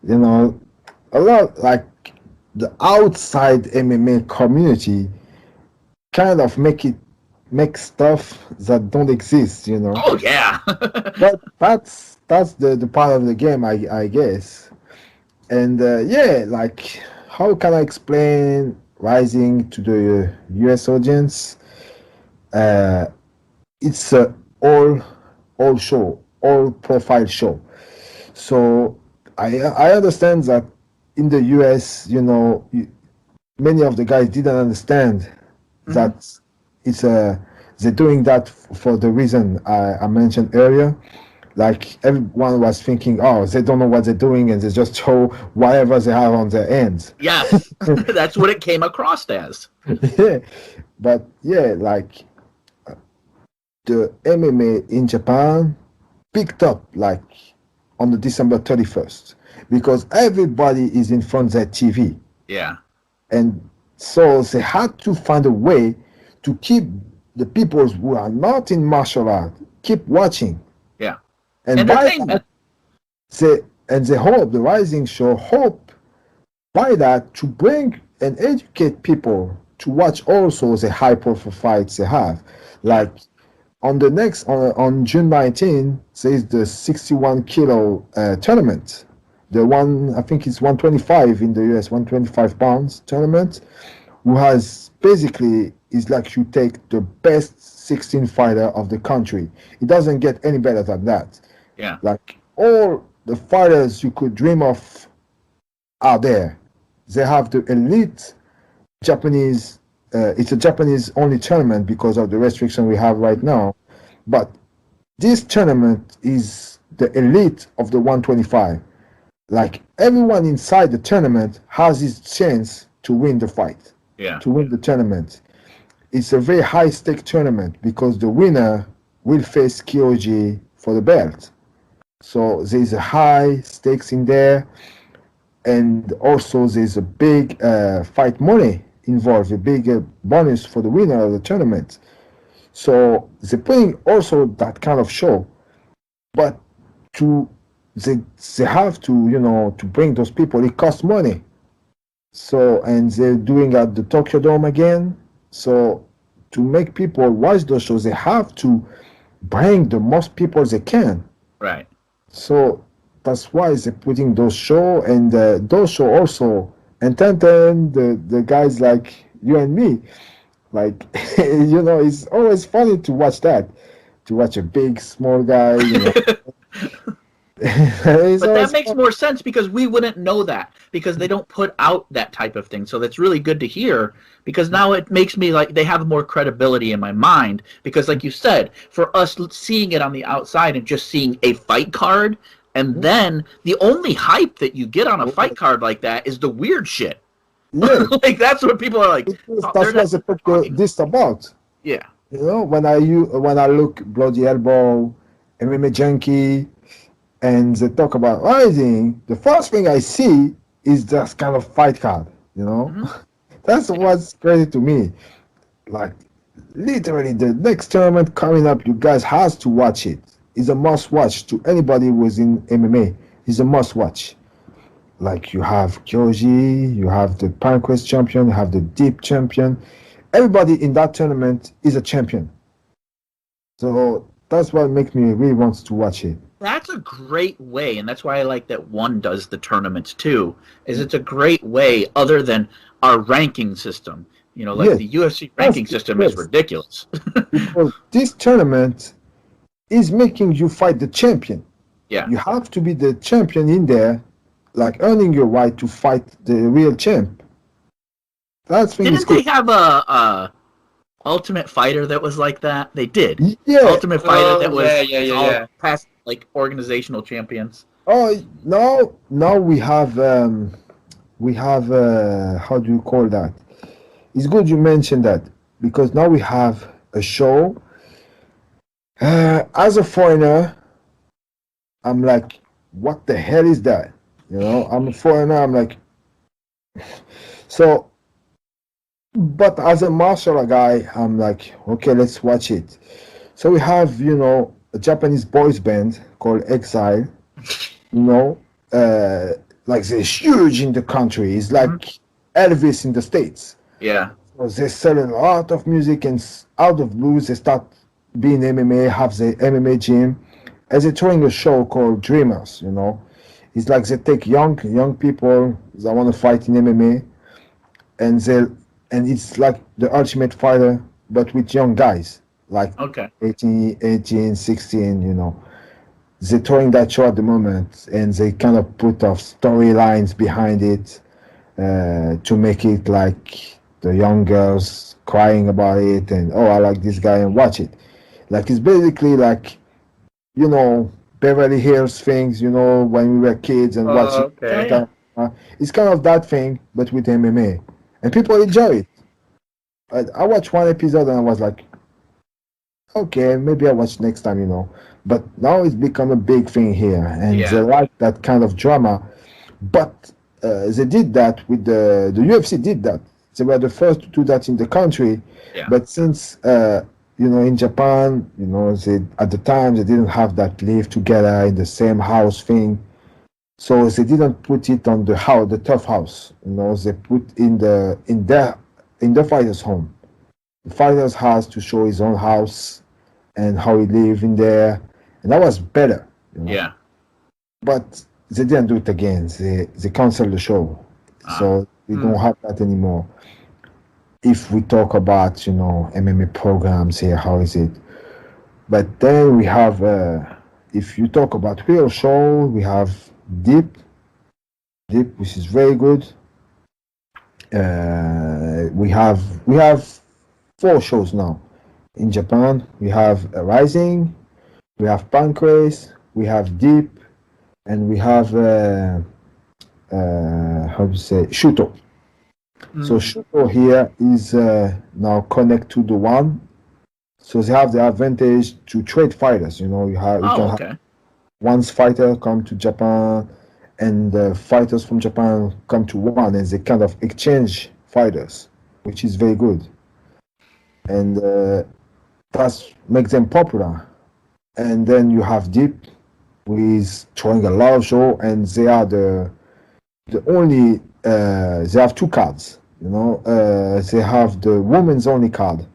you know, a lot, like, the outside MMA community kind of make stuff that don't exist, you know. Oh yeah. But that's the part of the game, I guess. And yeah, like, how can I explain Rising to the US audience? It's a all show, all profile show. So I understand that in the US, you know, many of the guys didn't understand that they're doing that for the reason I mentioned earlier. Like, everyone was thinking, oh, they don't know what they're doing, and they just show whatever they have on their ends. Yes, that's what it came across as. Yeah, but yeah, like, the MMA in Japan picked up like on the December 31st because everybody is in front of their TV. Yeah. And so they had to find a way to keep the people who are not in martial art keep watching. Yeah. And by Entertainment. that, they hope, the Rising show hope by that to bring and educate people to watch also the high profile fights they have. Like, on the next on June 19, says the 61 kilo tournament. The one, I think it's 125 in the US, 125 pounds tournament, who has basically is like you take the best 16 fighter of the country. It doesn't get any better than that. Yeah. Like, all the fighters you could dream of are there. They have the elite Japanese. It's a Japanese only tournament because of the restriction we have right now. But this tournament is the elite of the 125. Like, everyone inside the tournament has his chance to win the fight, to win the tournament. It's a very high stake tournament because the winner will face Kyoji for the belt. So there's a high stakes in there. And also there's a big fight money involved, a big bonus for the winner of the tournament. So they're putting also that kind of show, but they have to, you know, to bring those people, it costs money. So, and they're doing at the Tokyo Dome again. So to make people watch those shows, they have to bring the most people they can. Right. So that's why they're putting those shows, and those shows also entertain the guys like you and me. Like, you know, it's always funny to watch that, to watch a big, small guy, you know. But that makes more sense because we wouldn't know that because they don't put out that type of thing. So that's really good to hear because now it makes me like they have more credibility in my mind because, like you said, for us seeing it on the outside and just seeing a fight card, and then the only hype that you get on a fight card like that is the weird shit. Yeah. Like, that's what people are like. That's what they put this about. Yeah. You know, when I look Bloody Elbow, MMA Junkie, and they talk about Rising, the first thing I see is that kind of fight card, you know? Mm-hmm. That's what's crazy to me. Like, literally, the next tournament coming up, you guys has to watch it. It's a must watch to anybody who's in MMA. It's a must watch. Like, you have Kyoji, you have the Pancrase champion, you have the Deep champion. Everybody in that tournament is a champion. So that's what makes me really want to watch it. That's a great way, and that's why I like that one does the tournaments too, is it's a great way other than our ranking system. You know, like the UFC ranking system is ridiculous. Because this tournament is making you fight the champion. Yeah. You have to be the champion in there, like earning your right to fight the real champ. That's Didn't they have a Ultimate Fighter that was like that? They did. Yeah. Ultimate Fighter that was yeah. all past like organizational champions. Oh, now we have how do you call that? It's good you mentioned that because now we have a show. As a foreigner, I'm like, what the hell is that? You know, I'm a foreigner. I'm like, so. But as a martial art guy, I'm like, okay, let's watch it. So we have, a Japanese boys band called Exile. Like they're huge in the country. It's like Elvis in the States. Yeah. So they sell a lot of music, and out of blues, they start being MMA, have the MMA gym. And they're throwing a show called Dreamers, It's like they take young people that want to fight in MMA, and it's like the Ultimate Fighter, but with young guys, like 18, 16, They're throwing that show at the moment, and they kind of put off storylines behind it to make it like the young girls crying about it, and, oh, I like this guy, and watch it. Like, it's basically like, Beverly Hills things, when we were kids and watching. Okay. It's kind of that thing, but with MMA. And people enjoy it. I watched one episode and I was like, okay, maybe I'll watch next time, But now it's become a big thing here, and they like that kind of drama. But they did that with the UFC did that. They were the first to do that in the country. Yeah. But since in Japan, they at the time they didn't have that live together in the same house thing. So they didn't put it on the house, the tough house. They put in the fighter's home. The fighter's has to show his own house and how he live in there, and that was better. Yeah. But they didn't do it again. They canceled the show, so we don't have that anymore. If we talk about MMA programs here, how is it? But then we have, if you talk about real show, we have Deep, which is very good. We have 4 shows now in Japan. We have Rising, we have Pancrase, we have Deep, and we have Shuto. So Shuto here is now connect to the one, so they have the advantage to trade fighters. You can have one's fighter come to Japan, and the fighters from Japan come to one, and they kind of exchange fighters, which is very good. And that makes them popular. And then you have Deep, who is throwing a lot of show, and they are the only. They have 2 cards. They have the women's only card,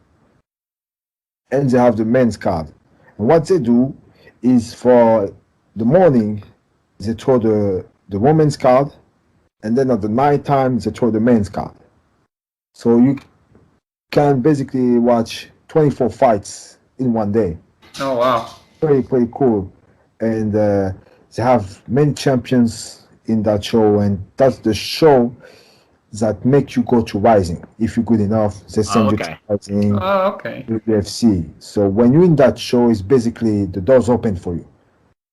and they have the men's card. And what they do is for the morning, they throw the women's card, and then at the night time they throw the men's card. So you can basically watch 24 fights in one day. Oh wow! Pretty cool. And they have many champions in that show, and that's the show that make you go to Rising. If you're good enough, they send you to Rising, UFC. So when you're in that show, it's basically the doors open for you.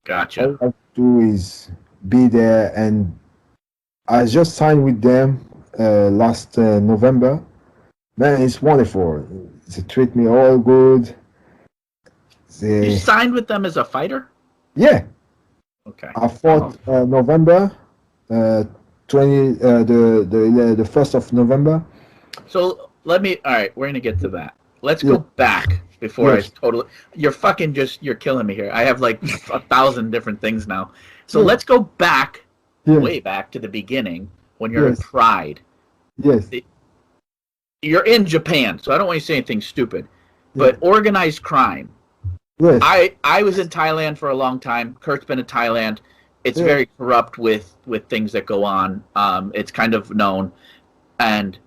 Gotcha. All you have to do is be there, and I just signed with them last November. Man, it's wonderful. They treat me all good. You signed with them as a fighter? Yeah. Okay. I fought November the 1st of November. So all right, we're gonna get to that. Let's go back before I totally. You're killing me here. I have like 1,000 different things now. So let's go back, way back to the beginning when you're in Pride. Yes. You're in Japan, so I don't want you to say anything stupid. But organized crime. Yes. I was in Thailand for a long time. Kurt's been in Thailand. It's very corrupt with things that go on. It's kind of known, and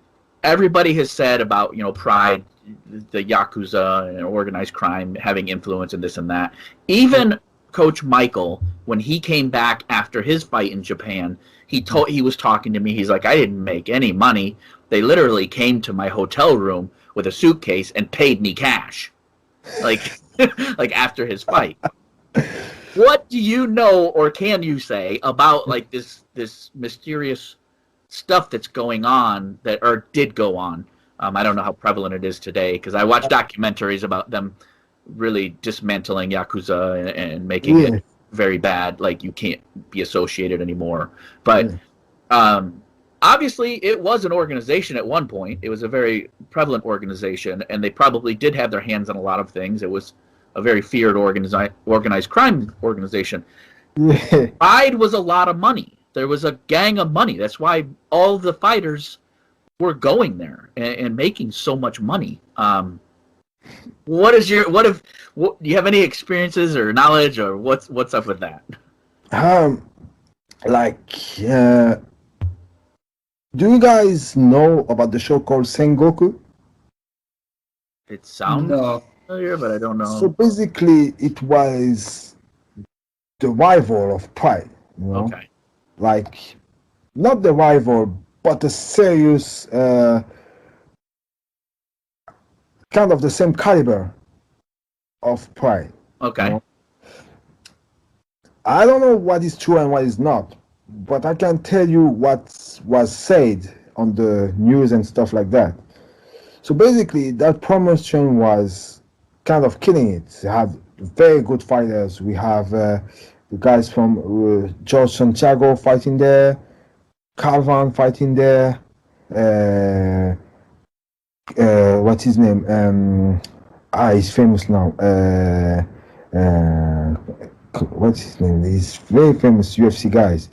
everybody has said about Pride, the Yakuza and organized crime having influence in this and that. Even Coach Michael, when he came back after his fight in Japan, he was talking to me. He's like, I didn't make any money. They literally came to my hotel room with a suitcase and paid me cash, like like after his fight. What do you know, or can you say about like this mysterious stuff that's going on or did go on? I don't know how prevalent it is today because I watch documentaries about them really dismantling Yakuza and making it very bad. Like you can't be associated anymore. But obviously, it was an organization at one point. It was a very prevalent organization, and they probably did have their hands on a lot of things. It was a very feared organized crime organization. Pride was a lot of money. There was a gang of money. That's why all the fighters were going there and making so much money. Do you have any experiences or knowledge or what's up with that? Do you guys know about the show called Sengoku? It sounds familiar, but I don't know. So basically, it was the rival of Pride. You know? Okay. Like, not the rival, but a serious, kind of the same caliber of Pride. Okay. You know? I don't know what is true and what is not, but I can tell you what was said on the news and stuff like that. So basically, that promotion was kind of killing it. They had very good fighters. We have the guys from George Santiago fighting there, Calvin fighting there. What's his name? He's famous now. What's his name? He's very famous UFC guys.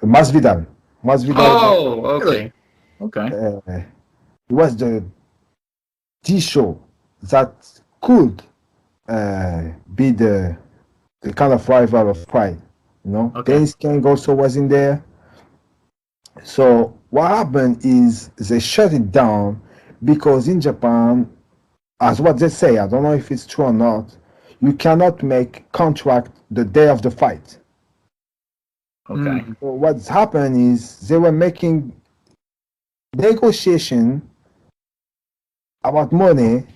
Masvidal. Oh, okay. Okay. It was the show that could be the kind of rival of Pride. You know, Dennis King also was in there. So what happened is they shut it down because in Japan, as what they say, I don't know if it's true or not, you cannot make contract the day of the fight. Okay. So what's happened is they were making negotiation about money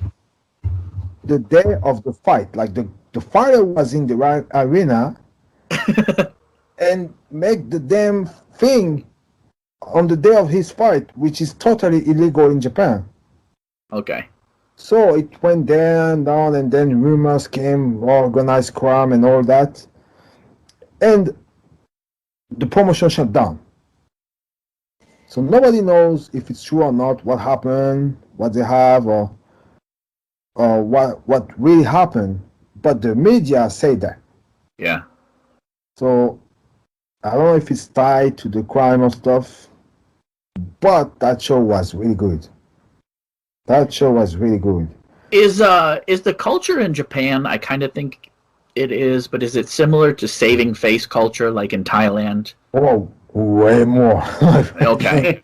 the day of the fight. Like the fighter was in the arena and make the damn thing on the day of his fight, which is totally illegal in Japan. Okay. So it went down, and then rumors came, organized crime and all that. And the promotion shut down. So nobody knows if it's true or not, what happened, what they have, or what really happened. But the media say that. Yeah. So I don't know if it's tied to the crime or stuff, but that show was really good. Is the culture in Japan, I kind of think it is, but is it similar to saving face culture like in Thailand? Oh, way more. Okay.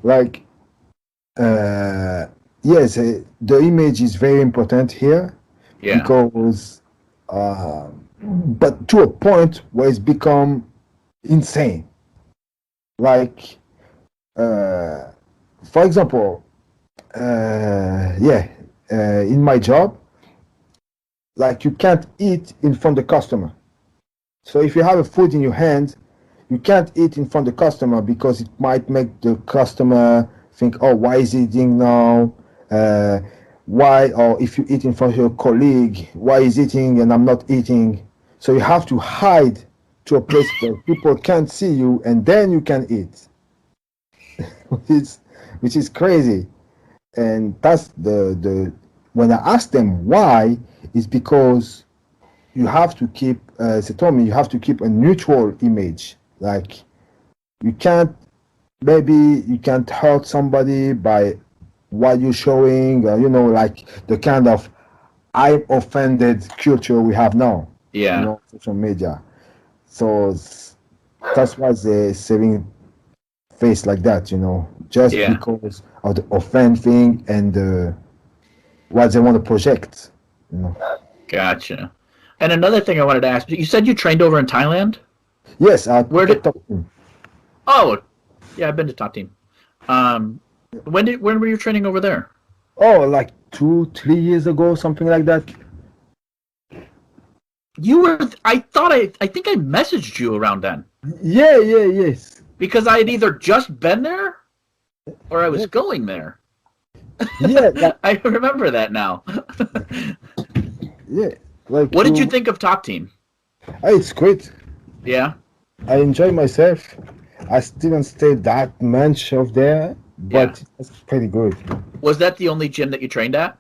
Like, yes, the image is very important here. Yeah. Because, but to a point where it's become insane. Like, for example, in my job, like you can't eat in front of the customer. So if you have a food in your hand, you can't eat in front of the customer because it might make the customer think, oh, why is he eating now? Why? Or if you eat in front of your colleague, why is he eating and I'm not eating? So you have to hide to a place where people can't see you and then you can eat. which is crazy. And that's the when I asked them why, it's because you have to keep, they told me you have to keep a neutral image. Like you can't hurt somebody by what you're showing, like the kind of I'm offended culture we have now. Yeah. Social media. So that's why they're saving face like that, just because of the offend thing and what they want to project, Gotcha. And another thing I wanted to ask, you said you trained over in Thailand? Yes. Where did? Oh, yeah, I've been to Top Team. When were you training over there? Oh, like 2-3 years ago, something like that. You were. I think I messaged you around then Yes. because I had either just been there or I was going there. Yeah, like, I remember that now. yeah. Like, What did you think of Top Team? It's great. Yeah. I enjoy myself. I didn't stay that much of there, but it's pretty good. Was that the only gym that you trained at?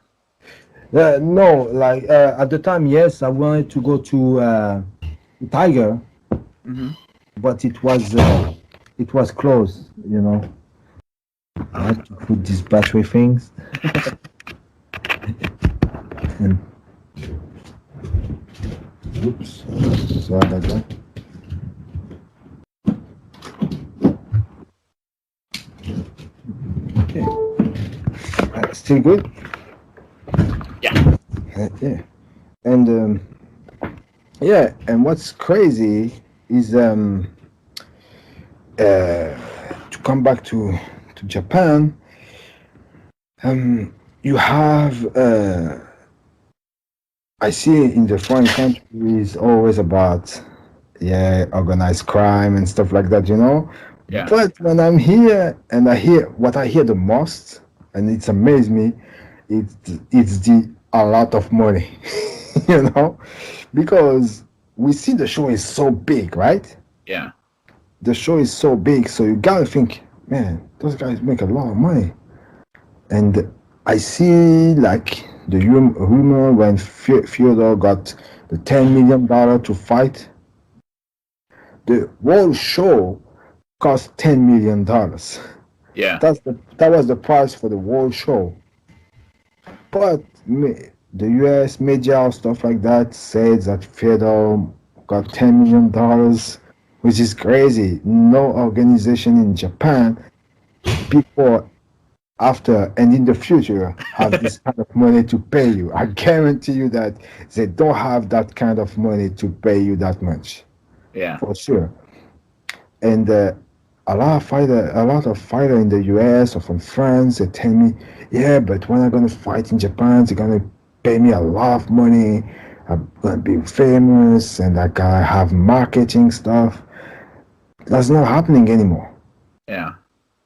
No, like at the time, yes, I wanted to go to Tiger, but it was closed. You know, I had to put these battery things. And, oops, sorry about that. Okay, still good. Yeah. Yeah, and and what's crazy is to come back to Japan. You have I see in the foreign countries always about organized crime and stuff like that, you know. Yeah. But when I'm here and I hear what I hear the most, and it's amazed me, it's the a lot of money, you know, because we see the show is so big, right? Yeah. The show is so big, so you gotta think, man, those guys make a lot of money. And I see like the rumor when Fyodor got the $10 million to fight. The whole show cost $10 million. Yeah. That was the price for the whole show. But the U.S. media stuff like that says that Fyodor got $10 million, which is crazy. No organization in Japan before, after, and in the future have this kind of money to pay you. I guarantee you that they don't have that kind of money to pay you that much. Yeah. For sure. And a lot of fighter in the US or from France, they tell me, yeah, but when I'm gonna fight in Japan, they're gonna pay me a lot of money. I'm gonna be famous, and I gotta have marketing stuff. That's not happening anymore. Yeah.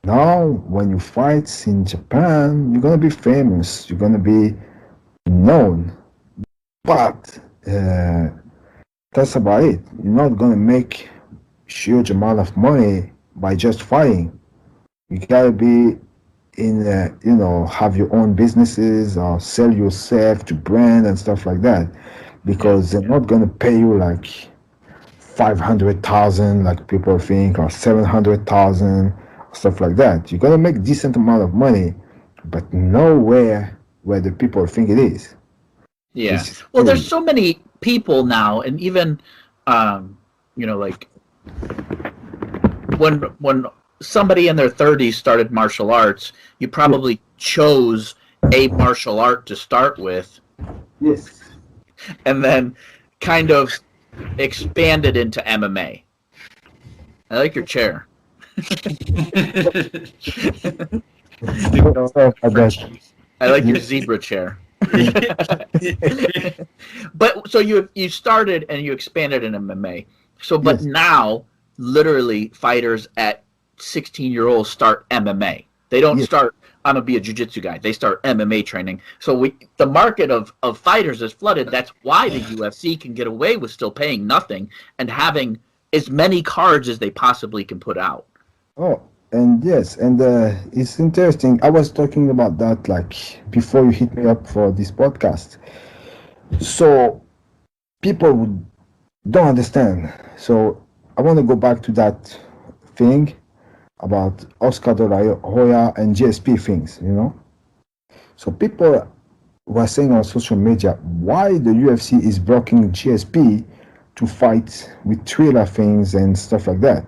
Now, when you fight in Japan, you're gonna be famous. You're gonna be known, but that's about it. You're not gonna make huge amount of money by just fighting. You gotta be in, have your own businesses or sell yourself to brand and stuff like that, because they're not gonna pay you like 500,000 like people think, or 700,000, stuff like that. You're gonna make decent amount of money, but nowhere where the people think it is. Yeah. Well, there's so many people now, and even, like when somebody in their 30s started martial arts, you probably chose a martial art to start with. Yes. And then kind of expanded into MMA. I like your chair. I like your zebra chair. But so you started and you expanded in MMA. So but now literally fighters at 16-year-olds start MMA. They don't start, I'm gonna be a jiu-jitsu guy. They start MMA training. So the market of fighters is flooded. That's why the UFC can get away with still paying nothing and having as many cards as they possibly can put out. Oh, and yes, and it's interesting. I was talking about that like before you hit me up for this podcast. So people don't understand. So I want to go back to that thing about Oscar de la Hoya and GSP things, you know. So people were saying on social media why the UFC is blocking GSP to fight with thriller things and stuff like that.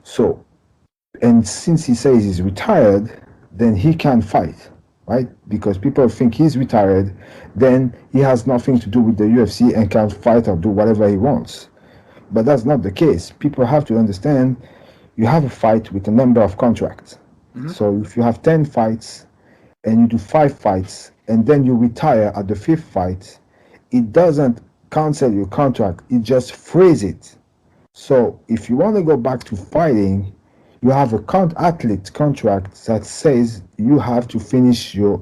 So, and since he says he's retired, then he can't fight, right? Because people think he's retired, then he has nothing to do with the UFC and can fight or do whatever he wants. But that's not the case. People have to understand you have a fight with a number of contracts. So if you have 10 fights and you do 5 fights and then you retire at the 5th fight, it doesn't cancel your contract. It just frees it. So if you want to go back to fighting, you have a athlete contract that says you have to finish your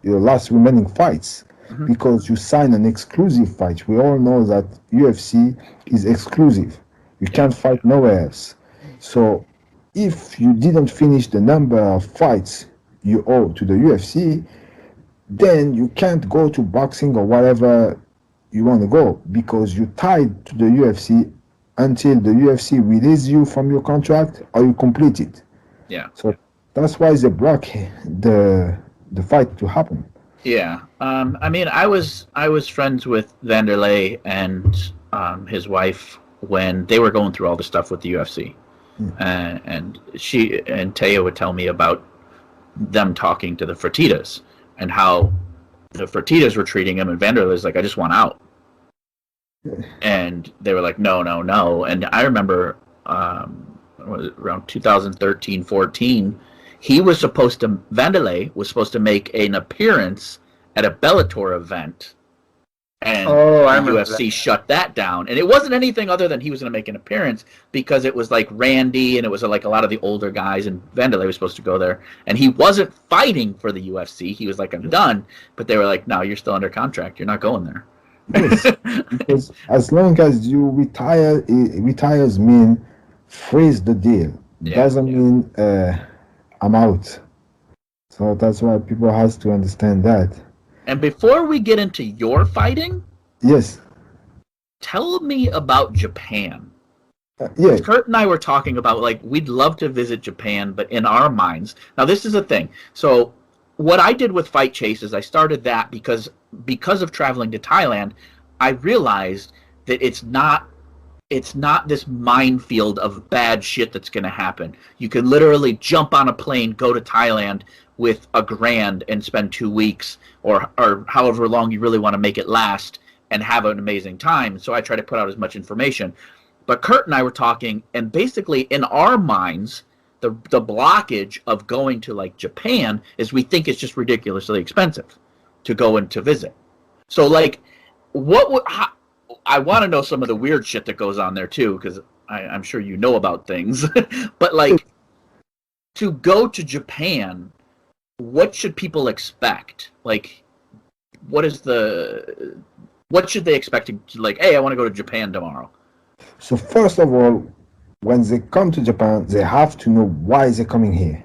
last remaining fights because you sign an exclusive fight. We all know that UFC is exclusive. You can't fight nowhere else. So if you didn't finish the number of fights you owe to the UFC, then you can't go to boxing or whatever you want to go because you're tied to the UFC until the UFC releases you from your contract or you complete it. Yeah. So that's why they block the fight to happen. Yeah. I mean, I was friends with Vanderlei and his wife when they were going through all the stuff with the UFC. And she and Taya would tell me about them talking to the Fertittas and how the Fertittas were treating him, and Vanderlei's like, I just want out. And they were like, no, no, no. And I remember around 2013-14, Vanderlei was supposed to make an appearance at a Bellator event. And the UFC shut that down. And it wasn't anything other than he was going to make an appearance because it was like Randy and it was like a lot of the older guys, and Vanderlei was supposed to go there. And he wasn't fighting for the UFC. He was like, I'm done. But they were like, no, you're still under contract. You're not going there. Yes, because as long as you retire, retires mean freeze the deal. Doesn't mean I'm out. So that's why people has to understand that. And before we get into your fighting, yes, tell me about Japan. Yeah. Kurt and I were talking about, like, we'd love to visit Japan, but in our minds, now this is a thing. So what I did with Fight Chase is I started that because of traveling to Thailand, I realized that it's not this minefield of bad shit that's going to happen. You can literally jump on a plane, go to Thailand with $1,000 and spend 2 weeks or however long you really want to make it last and have an amazing time. So I try to put out as much information. But Kurt and I were talking, and basically in our minds, the blockage of going to like Japan is we think it's just ridiculously expensive to go and to visit. So like, I want to know some of the weird shit that goes on there too, because I'm sure you know about things. But like, to go to Japan, what should people expect? Like, what should they expect to, like, hey, I want to go to Japan tomorrow? So first of all, when they come to Japan, they have to know why they're coming here.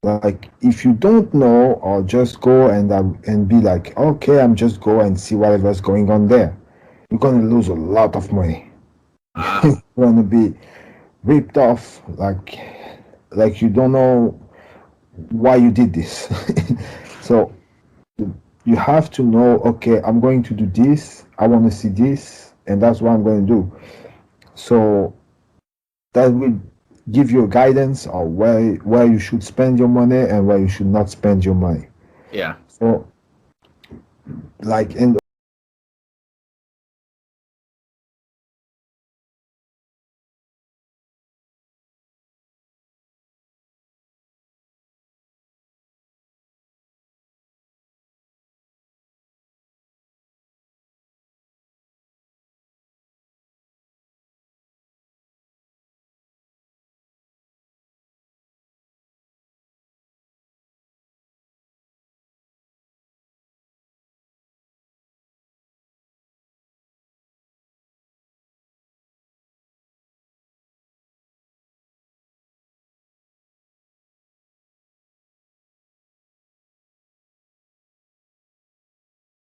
Like, if you don't know, or just go and be like, okay, I'm just go and see whatever's going on there, you're gonna lose a lot of money. You're gonna be ripped off, like you don't know why you did this. So you have to know, okay, I'm going to do this, I want to see this, and that's what I'm going to do. So that will give you a guidance on where you should spend your money and where you should not spend your money. Yeah. So, like, and